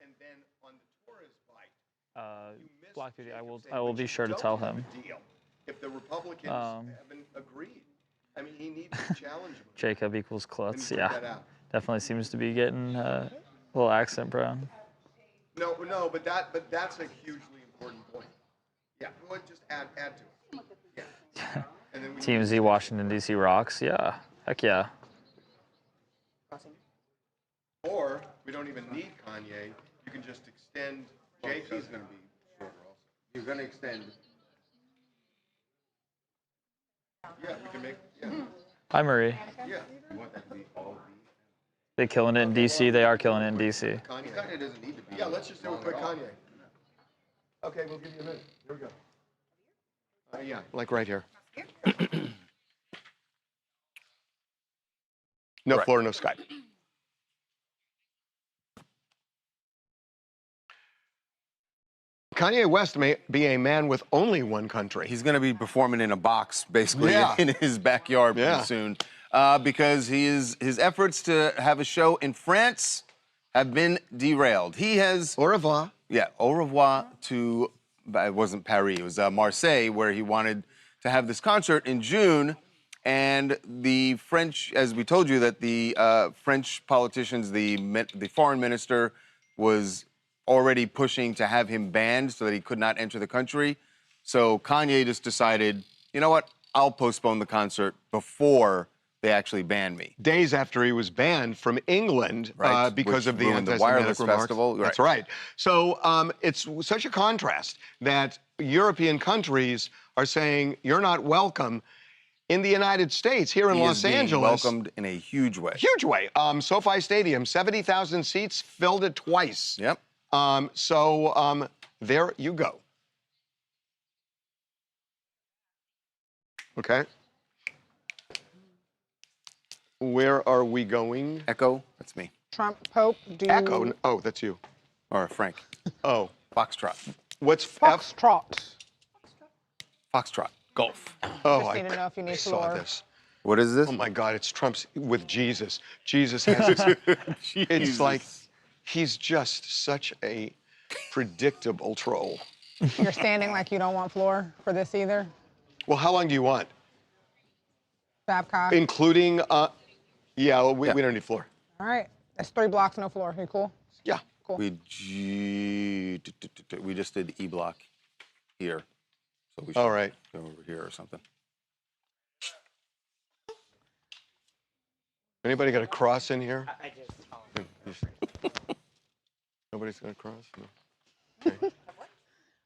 And then on the Torres fight, Black Beauty, I will be sure to tell him. If the Republicans haven't agreed, I mean, he needs to challenge him. Jacob equals Klutz, yeah. Definitely seems to be getting a little accent brown. No, but that's a hugely important point. Yeah, go ahead, just add to it. Yeah. And then TMZ Washington D.C. rocks, yeah, heck yeah. Or we don't even need Kanye. You can just extend. JP's going to be shorter also. You're going to extend. Yeah, we can make. Yeah. Hi, Marie. Yeah. You want that to be all They're killing it in D.C. They are killing it in D.C. Kanye doesn't need to be. Yeah, let's just do a quick Kanye. Okay, we'll give you a minute. Here we go. Yeah, like right here. No floor, no Skype. Kanye West may be a man with only one country. He's going to be performing in a box, basically, Yeah. in his backyard pretty soon. because his efforts to have a show in France have been derailed. He has... Au revoir. Yeah, au revoir to... It wasn't Paris, it was Marseille, where he wanted to have this concert in June. And the French, as we told you, that the French politicians, the foreign minister was already pushing to have him banned so that he could not enter the country. So Kanye just decided, you know what, I'll postpone the concert before they actually ban me. Days after he was banned from England because of the anti-Semitic wireless festival. That's right. So it's such a contrast that European countries are saying you're not welcome in the United States, here in Los Angeles. Welcomed in a huge way. Huge way. SoFi Stadium, 70,000 seats, filled it twice. Yep. There you go. Okay. Where are we going? Echo, that's me. Trump, Pope, do you... Echo, oh, that's you. Or Frank. Oh. Foxtrot. What's Foxtrot? Foxtrot. Golf. Oh, Just need to know if you need floor. this. What is this? Oh my God, it's Trump's with Jesus. Jesus has his, it's like, he's just such a predictable troll. You're standing like you don't want floor for this either? Well, how long do you want? Babcock? Including, we don't need floor. All right, that's 3 blocks, no floor. You cool? Yeah. Cool. We just did E block here. So we should go over here or something. Anybody got a cross in here? Nobody's got a cross? No. Okay.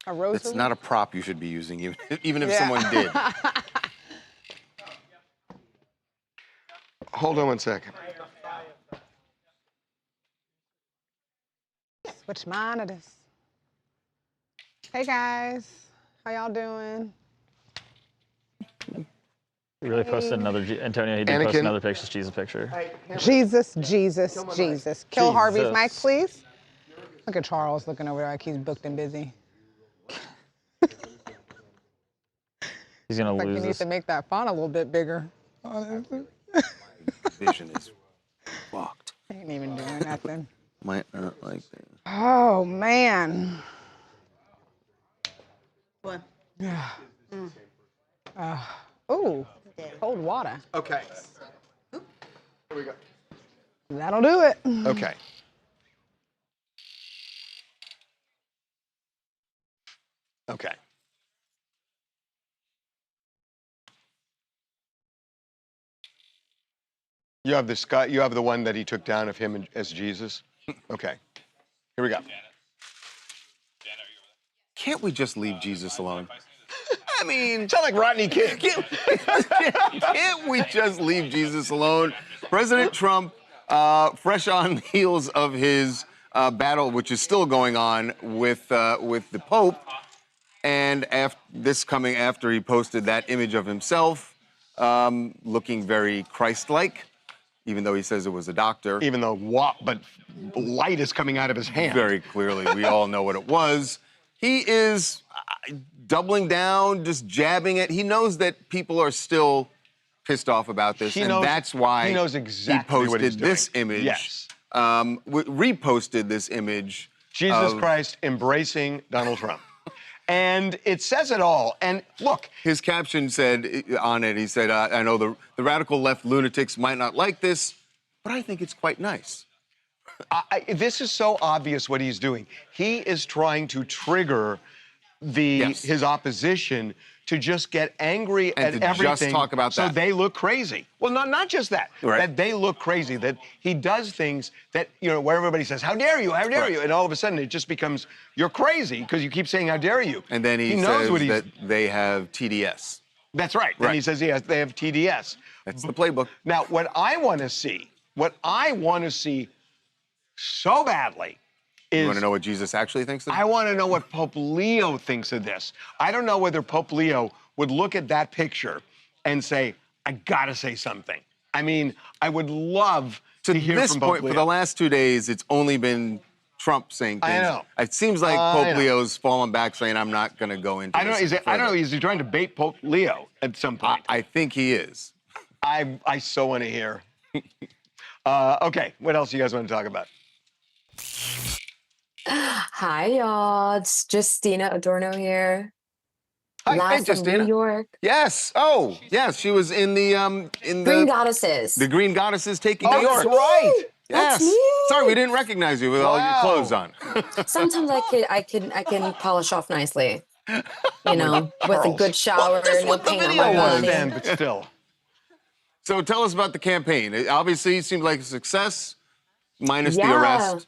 A rosary? It's not a prop you should be using, even if someone did. Hold on one second. Switch monitors. Hey guys, how y'all doing? He really posted another, Antonio, he did post another picture, Jesus picture. Jesus, Jesus, Jesus. Kill Harvey's mic, please. Look at Charles looking over there like he's booked and busy. He's gonna lose lose you need this. to make that font a little bit bigger. Vision is fucked. Ain't even doing nothing. Might not like that. Oh, man. What? Yeah. Ooh, cold water. Okay. Here we go. That'll do it. Okay. Okay. You have this guy, you have the one that he took down of him as Jesus? Okay. Here we go. Can't we just leave Jesus alone? I mean, sound like Rodney King. Can't we just leave Jesus alone? President Trump, fresh on the heels of his battle, which is still going on with the Pope, and this coming after he posted that image of himself, looking very Christ-like, even though he says it was a doctor. Even though but light is coming out of his hand. Very clearly, we all know what it was. He is doubling down, just jabbing it. He knows that people are still pissed off about this, that's why he knows exactly he what he's posted doing. this image. Yes. Reposted this image. Jesus Christ embracing Donald Trump. And it says it all. And look. His caption said on it, he said, I know the radical left lunatics might not like this, but I think it's quite nice. This is so obvious what he's doing. He is trying to trigger his opposition to just get angry and at to everything. Just talk about so that. they look crazy. Well, not just that. Right. That they look crazy. That he does things that, where everybody says, how dare you, how dare you? And all of a sudden it just becomes, you're crazy because you keep saying, how dare you? And then he knows says that they have TDS. That's right. And he says, yes, they have TDS. That's the playbook. Now, what I want to see so badly is... You want to know what Jesus actually thinks of it? I want to know what Pope Leo thinks of this. I don't know whether Pope Leo would look at that picture and say, I gotta say something. I mean, I would love to hear this from Pope point, Leo. for the last 2 days, it's only been Trump saying things. I know. It seems like Pope Leo's fallen back, saying, I'm not going to go into I don't know, is he trying to bait Pope Leo at some point? I think he is. I so want to hear. Okay, what else do you guys want to talk about? Hi, y'all. It's Justina Adorno here. Hi, Live from Justina. New York. Yes. Oh, yes. She was in the Green Goddesses. The Green Goddesses taking Oh, New York. that's right. Yes. That's me. Sorry, we didn't recognize you with all your clothes on. Sometimes I can polish off nicely. You know, with a good shower, That's no what the paint on video my was. body. But still. So tell us about the campaign. It obviously seemed like a success, minus the arrest.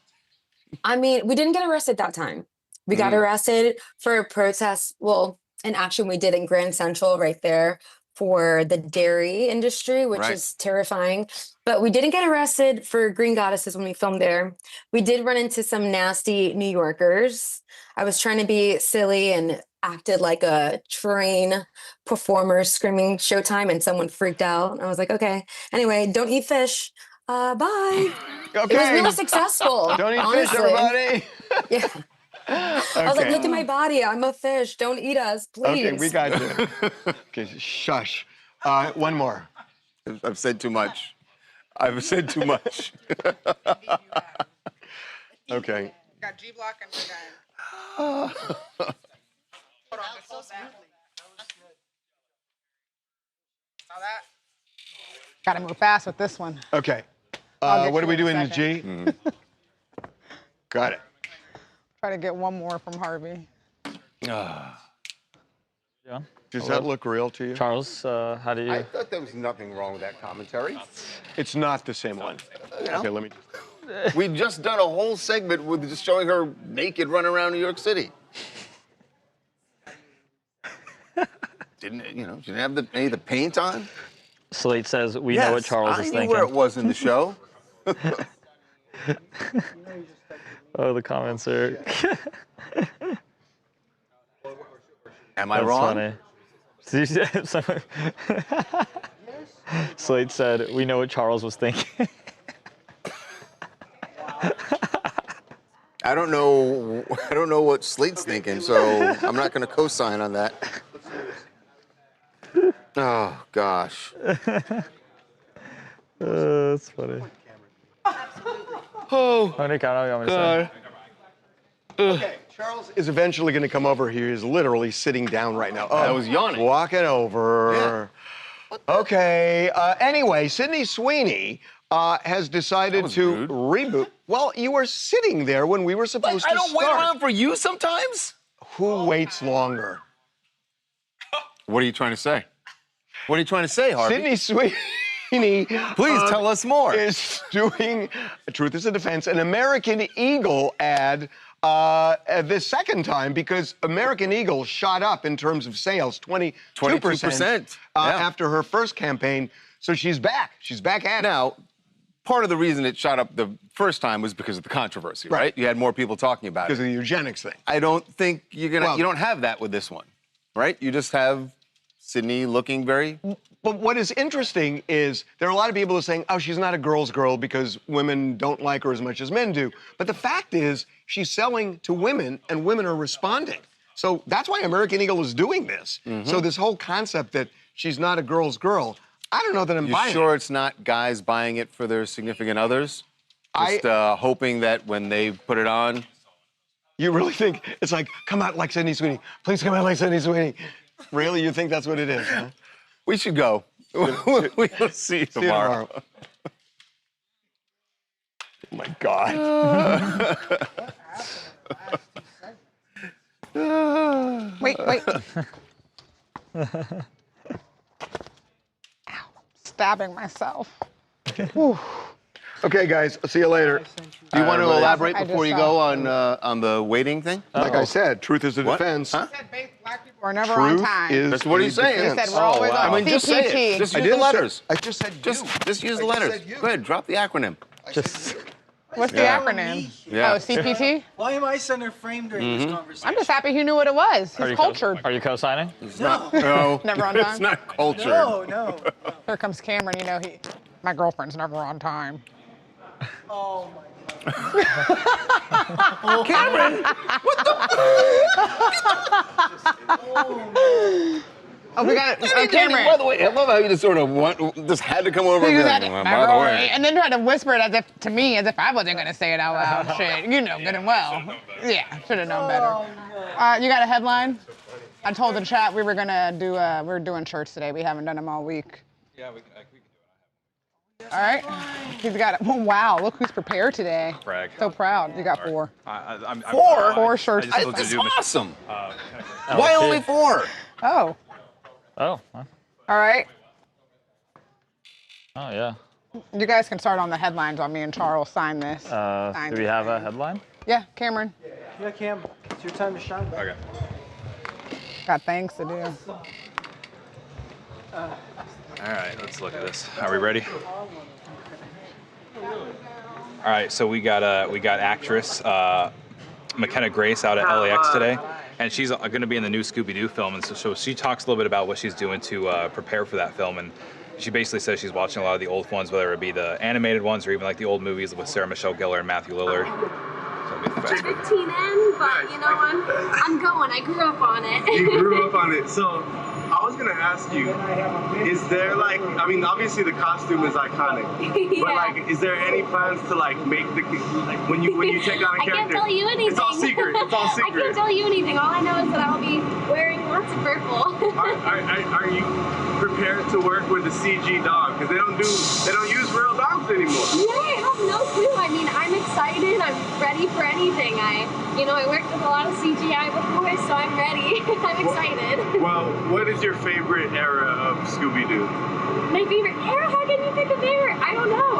I mean, we didn't get arrested that time. We got arrested for a protest. Well, an action we did in Grand Central right there for the dairy industry, which is terrifying. But we didn't get arrested for Green Goddesses when we filmed there. We did run into some nasty New Yorkers. I was trying to be silly and acted like a train performer screaming "Showtime," and someone freaked out. I was like, okay. Anyway, don't eat fish. Bye. Okay. It was really successful. Don't eat honestly. fish, everybody. Yeah. I was like, look at my body. I'm a fish. Don't eat us, please. Okay, we got you. Okay, shush. One more. I've said too much. I've said too much. Okay. Got G-Block and we're done. Oh. Hold on, it's so sad. Saw that? Gotta move fast with this one. Okay. I'll get What you do we in a do in the second. G? Got it. Try to get one more from Harvey. Yeah. Does that look real to you? Charles, how do you? I thought there was nothing wrong with that commentary. It's not the same one. Okay, let me. We've just done a whole segment with just showing her naked running around New York City. Didn't have any of the paint on? Slate says we know what Charles is thinking. I knew where it was in the show. Oh, the comments are. Am I wrong? Funny. Slate said we know what Charles was thinking. I don't know what Slate's thinking, so I'm not going to co-sign on that. Oh gosh. That's funny. Oh, how many count you want me to say? Okay, Charles is eventually going to come over here. He's literally sitting down right now. I was yawning. Walking over. Yeah. Okay. Anyway, Sydney Sweeney has decided to reboot. Well, you were sitting there when we were supposed to I don't start. wait around for you sometimes? Who waits longer? What are you trying to say? What are you trying to say, Harvey? Sydney Sweeney, please tell us more. Is doing Truth is a Defense, an American Eagle ad this second time because American Eagle shot up in terms of sales 22% after her first campaign. So she's back. She's back at it. Now, part of the reason it shot up the first time was because of the controversy, right? You had more people talking about it. Because of the eugenics thing. I don't think you don't have that with this one, right? You just have Sydney looking very... But what is interesting is there are a lot of people who are saying, oh, she's not a girl's girl because women don't like her as much as men do. But the fact is she's selling to women and women are responding. So that's why American Eagle is doing this. So this whole concept that she's not a girl's girl, I don't know that I'm buying it. You sure it's not guys buying it for their significant others? Just hoping that when they put it on... You really think it's like, come out like Sydney Sweeney. Please come out like Sydney Sweeney. Really? You think that's what it is, huh? We should go. We'll see you tomorrow. Oh, my God. Wait. Ow, stabbing myself. Okay, guys, I'll see you later. Do you want to elaborate before you go on the waiting thing? Like I said, truth is a defense. He said black people are never on time. That's what he's saying. He said we're always on I mean, just say it. Just use the letters. I just said just use the letters. Go ahead, drop the acronym. What's the acronym? Yeah. Oh, CPT? Why am I center frame during this conversation? I'm just happy he knew what it was. He's cultured. Are you co-signing? No. Never on time? It's not cultured. No. Here comes Cameron. You know, my girlfriend's never on time. Oh, my God. Cameron! What the? Oh, we got Cameron. By the way, I love how you just sort of just had to come over and be like, well, by the way. And then tried to whisper it to me as if I wasn't going to say it out loud. Shit, you know good and well. Yeah, should have known better. You got a headline? I told the chat we were going to do, we're doing shirts today. We haven't done them all week. Yeah, we can do it. All right. He's got it. Oh, wow, look who's prepared today. Brag. So proud. You got 4. Four? 4 shirts. That's awesome. Why only 4? Oh. Oh. Huh. All right. Oh, yeah. You guys can start on the headlines while me and Charles sign this. Do we have a headline? Yeah, Cameron. Yeah, Cam, it's your time to shine. Okay. Got things to do. All right, let's look at this. Are we ready? All right, so we got actress McKenna Grace out at LAX today, and she's going to be in the new Scooby-Doo film, and so she talks a little bit about what she's doing to prepare for that film, and she basically says she's watching a lot of the old ones, whether it be the animated ones or even like the old movies with Sarah Michelle Gellar and Matthew Lillard. I'm 15 in, but you know, I'm going. I grew up on it. You grew up on it. So I was gonna ask you, is there like, I mean, obviously the costume is iconic, Yeah. but like, is there any plans to like make the when you take on a character? I can't tell you anything. It's all secret. It's all secret. I can't tell you anything. All I know is that I'll be wearing lots of purple. Are you prepared to work with a CG dog? Because they don't use real dogs anymore. Yeah, I have no clue. I mean, I'm excited. I'm ready for anything. I worked with a lot of CGI before, so I'm ready. I'm excited. Well, what is your favorite era of Scooby-Doo? My favorite era? How can you pick a favorite? I don't know.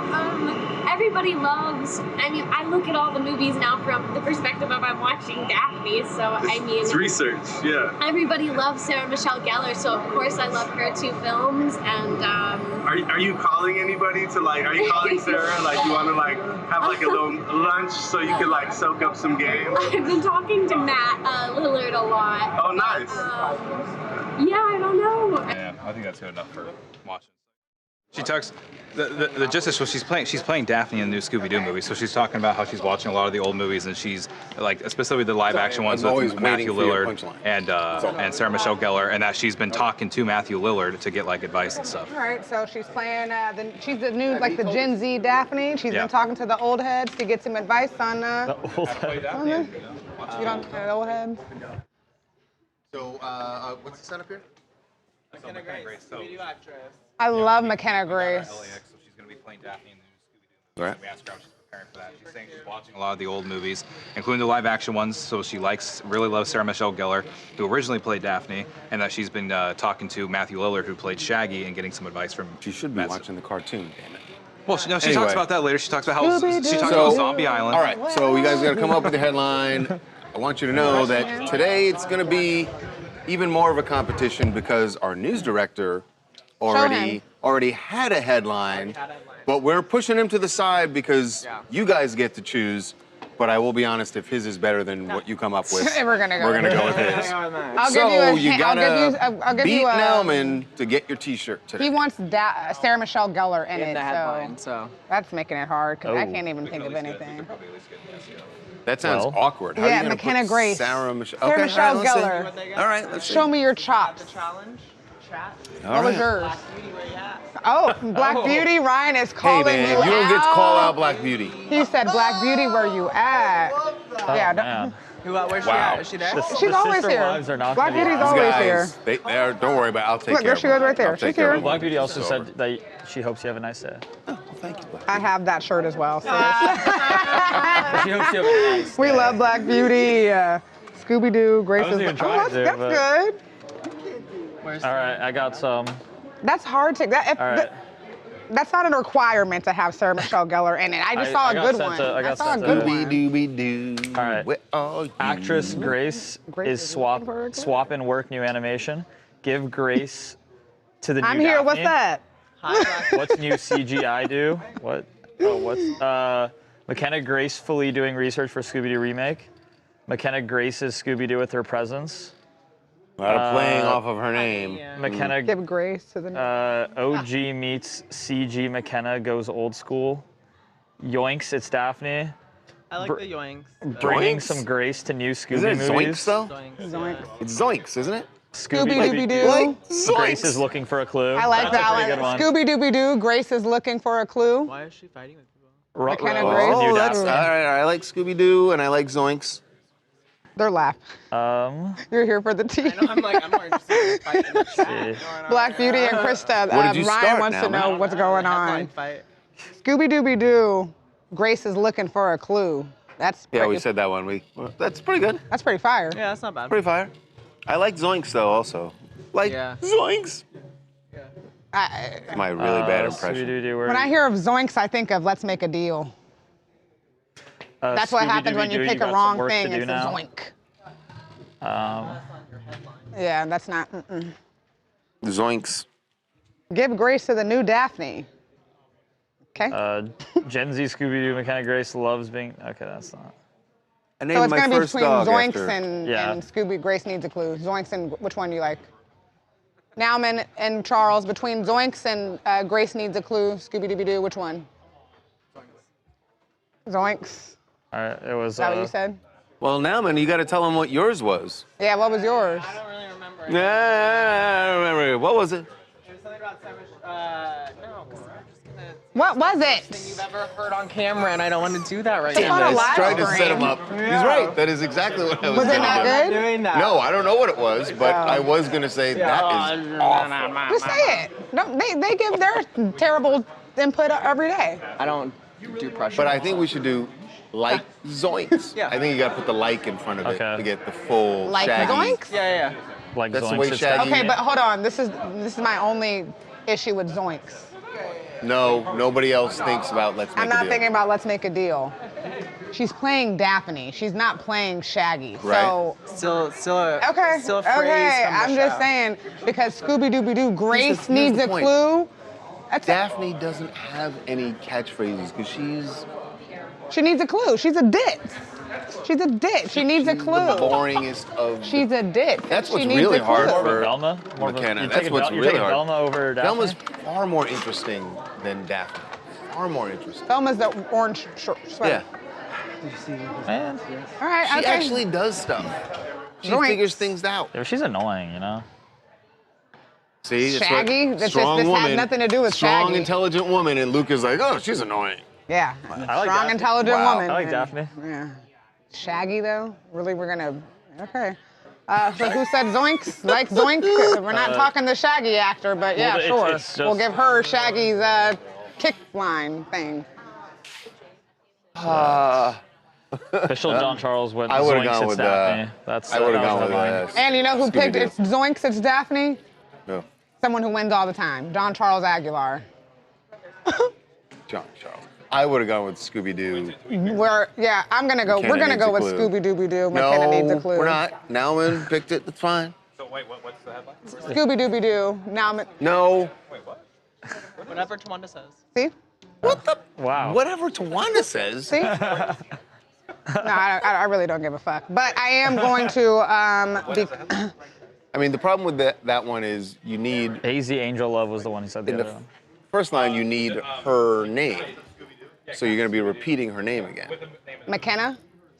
Everybody loves, I look at all the movies now from the perspective of I'm watching Daphne, so It's research, yeah. Everybody loves Sarah Michelle Gellar, so of course I love her 2 films, and Are you calling anybody to like, are you calling Sarah, like you want to like have like a little lunch so you can like soak up some game? I've been talking to Matt Lillard a lot. Oh, nice. Yeah, I don't know. Yeah, I think that's good enough for watching. She talks, the gist is, so she's playing Daphne in the new Scooby-Doo movie, so she's talking about how she's watching a lot of the old movies, and she's like, especially the live action ones with Matthew Lillard and Sarah Michelle Gellar, and that she's been talking to Matthew Lillard to get like advice and stuff. All right, so she's playing, she's the new, like the Gen Z Daphne. She's been talking to the old heads to get some advice on, the old heads. You don't, the old heads? So, what's the setup here? McKenna Grace, I love McKenna Grace. So she's going to be playing Daphne in the new Scooby-Doo. Right. We asked her how she's preparing for that. She's saying she's watching a lot of the old movies, including the live action ones. So she really loves Sarah Michelle Gellar, who originally played Daphne, and that she's been talking to Matthew Lillard, who played Shaggy, and getting some advice from. She should be watching the cartoon, damn it. Well, she talks about that later. She talks about Zombie Island. All right, so you guys got to come up with a headline. I want you to know that today it's going to be even more of a competition because our news director already had a headline, but we're pushing him to the side because you guys get to choose. But I will be honest, if his is better than what you come up with, we're gonna go with his. I'll You gotta beat Nelman to get your T-shirt today. He wants Sarah Michelle Gellar in it, the headline, so that's making it hard because I can't even think of anything. That sounds awkward. How Yeah, are you McKenna put Grace. Sarah Michelle. Sarah Okay, Michelle all right, Gellar. All right, let's see. Show me your chops. challenge chat. What was yours? Oh, Black Beauty. Ryan is Hey calling man, you you don't get to out. call out Black Beauty. He said, "Black Beauty, where you at?" Yeah. Man. Where's she at? Is she there? She's always here. Black Beauty's always here. Don't worry about it. I'll take Look, care there of she goes right there. I'll take She's care here. of Black Beauty it. also It's said over. that she hopes you have a nice day. I have that shirt as well. sis. She hopes you have a nice We love Black Beauty. Scooby-Doo, Grace I wasn't even is. trying Oh, to, that's but- good. All right, I got some. That's hard to. All right. That's not a requirement to have Sarah Michelle Gellar in it. I just saw a good one. I saw a good one. Dooby-doo. All right. Where are you? Actress Grace is swap and work new animation. Give Grace to the new I'm here. What's Daphne. that? What's new CGI do? What? Oh, what's McKenna gracefully doing research for Scooby-Doo remake. McKenna graces Scooby-Doo with her presence. A lot of playing off of her name. McKenna Give Grace to the. OG meets CG. McKenna goes old school. Yoinks, it's Daphne. I like the yoinks. Bringing Zoinks? some grace to new Scooby Isn't it movies. Zoinks though? Zoinks. It's Zoinks, isn't it? Scooby-Dooby-Doo. Like, Grace is looking for a clue. I like That's that a pretty good one. one. Scooby-Dooby-Doo. Grace is looking for a clue. Why is she fighting with people? McKenna Rose, Grace. the new Oh, that's all Daphne. right. I like Scooby-Doo and I like Zoinks. They're laugh. You're here for the tea. I'm more interested in the fight in the chat. Black Beauty and Krista. What did you Ryan start wants now, to know man? what's going on. Fight. Scooby-Dooby-Doo. Grace is looking for a clue. That's Yeah, we pretty- said that one. That's pretty good. That's pretty fire. Yeah, that's not bad. Pretty fire. I like Zoinks though also. Like Zoinks. My really bad impression. When I hear of Zoinks, I think of Let's Make a Deal. That's what happens when you pick a wrong thing. It's a zoink. Yeah, that's not. Zoinks. Give Grace to the new Daphne. Okay. Gen Z Scooby-Doo, McKenna Grace loves being. Okay, that's not. I So named it's my going to be first between dog Zoinks after. and Scooby. Grace needs a clue. Zoinks and which one do you like? Nauman and Charles, between Zoinks and Grace needs a clue. Scooby-Dooby-Doo, which one? Zoinks. All right, it was. Is that what you said? Well, now, man, you got to tell them what yours was. Yeah, what was yours? I don't really remember. Yeah, I don't remember. What was it? It was something about Savage. No, because I'm just gonna. What was it? Thing you've ever heard on camera, and I don't want to do that right It's now. on a live Tried to set stream. him up. He's right. That is exactly what I was Was it gonna not do. good? Doing that. No, I don't know what it was, but I was going to say that is awful. Just say it. No, they give their terrible input every day. I don't do pressure. But I think we should do like Zoinks. Yeah. I think you got to put the like in front of it Okay. to get the full Like Shaggy. Zoinks? Yeah. Like That's the Zoinks, way it's Shaggy. Okay, but hold on. This is my only issue with Zoinks. No, nobody else thinks about Let's Make I'm a not Deal. thinking about Let's Make a Deal. She's playing Daphne. She's not playing Shaggy. Right. So Still a okay, Still a phrase okay. from the I'm just show. saying because Scooby-Dooby-Doo, Grace Here's needs the a point. clue. That's Daphne doesn't have any catchphrases because She needs a clue. She's a dit. She's a dit. She needs a the clue. boringest of. She's a dit. That's She what's needs really a hard clue. for Velma? McKenna. You're That's taking what's you're really taking hard. Velma over Daphne? Velma's far more interesting than Daphne. Far more interesting. Velma's the orange sweater. Yeah. Man. All right. She okay. actually does stuff. She Zoinks. figures things out. Yeah, she's annoying, you know? See, that's Shaggy? what, This strong has woman, nothing to do with strong, Shaggy. intelligent woman, and Luke is like, oh, she's annoying. Yeah. I like Strong, Daphne. intelligent Wow. woman. I like And- Daphne. Yeah. Shaggy though? Really, we're gonna. Okay. So who said Zoinks? Like Zoink? We're not talking the Shaggy actor, but yeah, well, sure. it's We'll just- give her Shaggy's kick line thing. Official John Charles went I would've Zoinks, gone it's with, Daphne. That's, I would have that gone was with mine. And you know who picked Scooby-Doo. it's Zoinks? It's Daphne. No, Someone who wins all the time. John Charles Aguilar. John Charles. I would have gone with Scooby-Doo. I'm gonna go. McKenna We're gonna needs go a with clue. Scooby-Dooby-Doo. McKenna needs a clue. we're not. Nauman picked it. That's fine. So wait, what's the headline? Scooby-Dooby-Doo. Now, No. Wait, what? Whatever Tawanda says. see? Wow. Whatever Tawanda says. See? No, I really don't give a fuck. But I am going to. I mean, the problem with that one is you need, AZ Angel Love was the one who said the in other the one. first line, you need her name. So you're going to be repeating her name again. McKenna,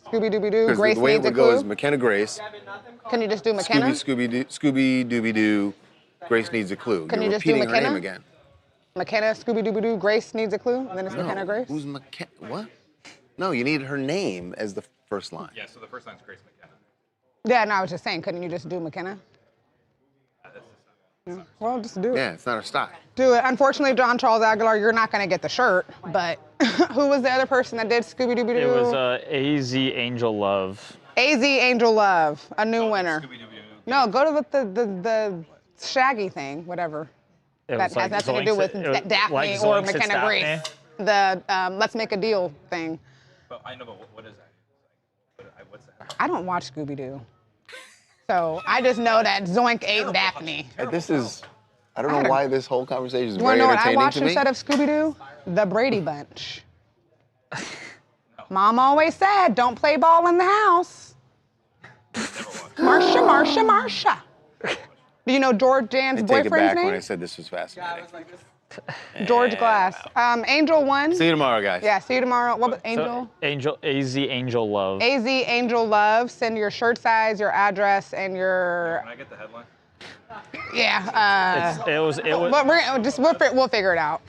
Scooby-Dooby-Doo, Because Grace the way it needs a would go is clue. McKenna Grace, Can you just do McKenna? Scooby-Dooby-Doo, Grace needs a clue. Can You're you just do repeating her McKenna? name again. McKenna, Scooby-Dooby-Doo, Grace needs a clue, and then it's McKenna Grace? Who's McKenna? What? No, you need her name as the first line. Yeah, so the first line's Grace McKenna. Yeah, no, I was just saying, couldn't you just do McKenna? Yeah, well, just do it. Yeah, it's not her style. Do it. Unfortunately, John Charles Aguilar, you're not going to get the shirt, but who was the other person that did Scooby-Dooby-Doo? It was AZ Angel Love. AZ Angel Love, a new winner. No, go to the Shaggy thing, whatever. It That was like has nothing to do with Zoinks, it was Daphne like or Zoinks, it's McKenna Daphne. Grace. The Let's Make a Deal thing. But I know, but what is that? What's that? I don't watch Scooby-Doo. So I just know that Zoink ate Daphne. This is, I don't know why this whole conversation is You want very to know what I entertaining watched to me. instead of Scooby-Doo? The Brady Bunch. Mom always said, don't play ball in the house. Marsha. Do you know George Jan's I take it boyfriend's back when I name? said this was fascinating. George Glass. Angel won. See you tomorrow, guys. Yeah, see you tomorrow. What was Angel? AZ Angel Love. AZ Angel Love. Send your shirt size, your address, and your. Can I get the headline? Yeah. It was. But we'll figure it out.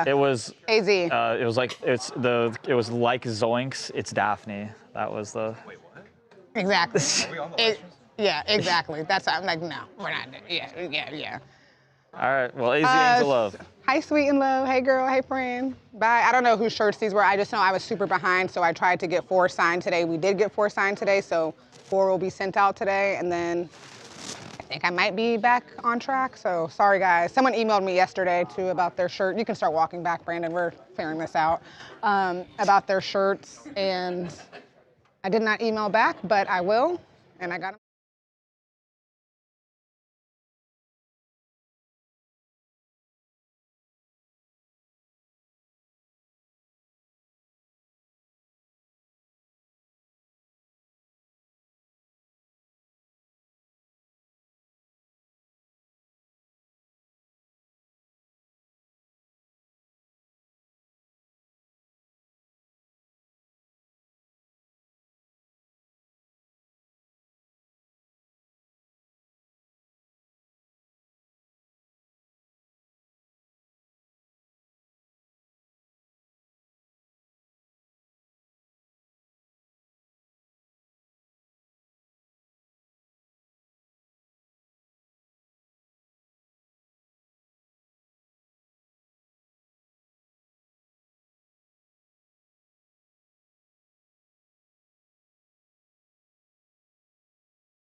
It was. AZ. It was like It was like Zoinks. It's Daphne. That was the. Wait, what? Exactly. Yeah, exactly. That's I'm like, no, we're not. Yeah. All right. Well, AZ Angel Love. Hi, sweet and love. Hey, girl. Hey, friend. Bye. I don't know whose shirts these were. I just know I was super behind, so I tried to get 4 signed today. We did get 4 signed today, so 4 will be sent out today, and then I think I might be back on track. So sorry, guys. Someone emailed me yesterday too about their shirt. You can start walking back, Brandon. We're figuring this out. About their shirts, and I did not email back, but I will, and I got them.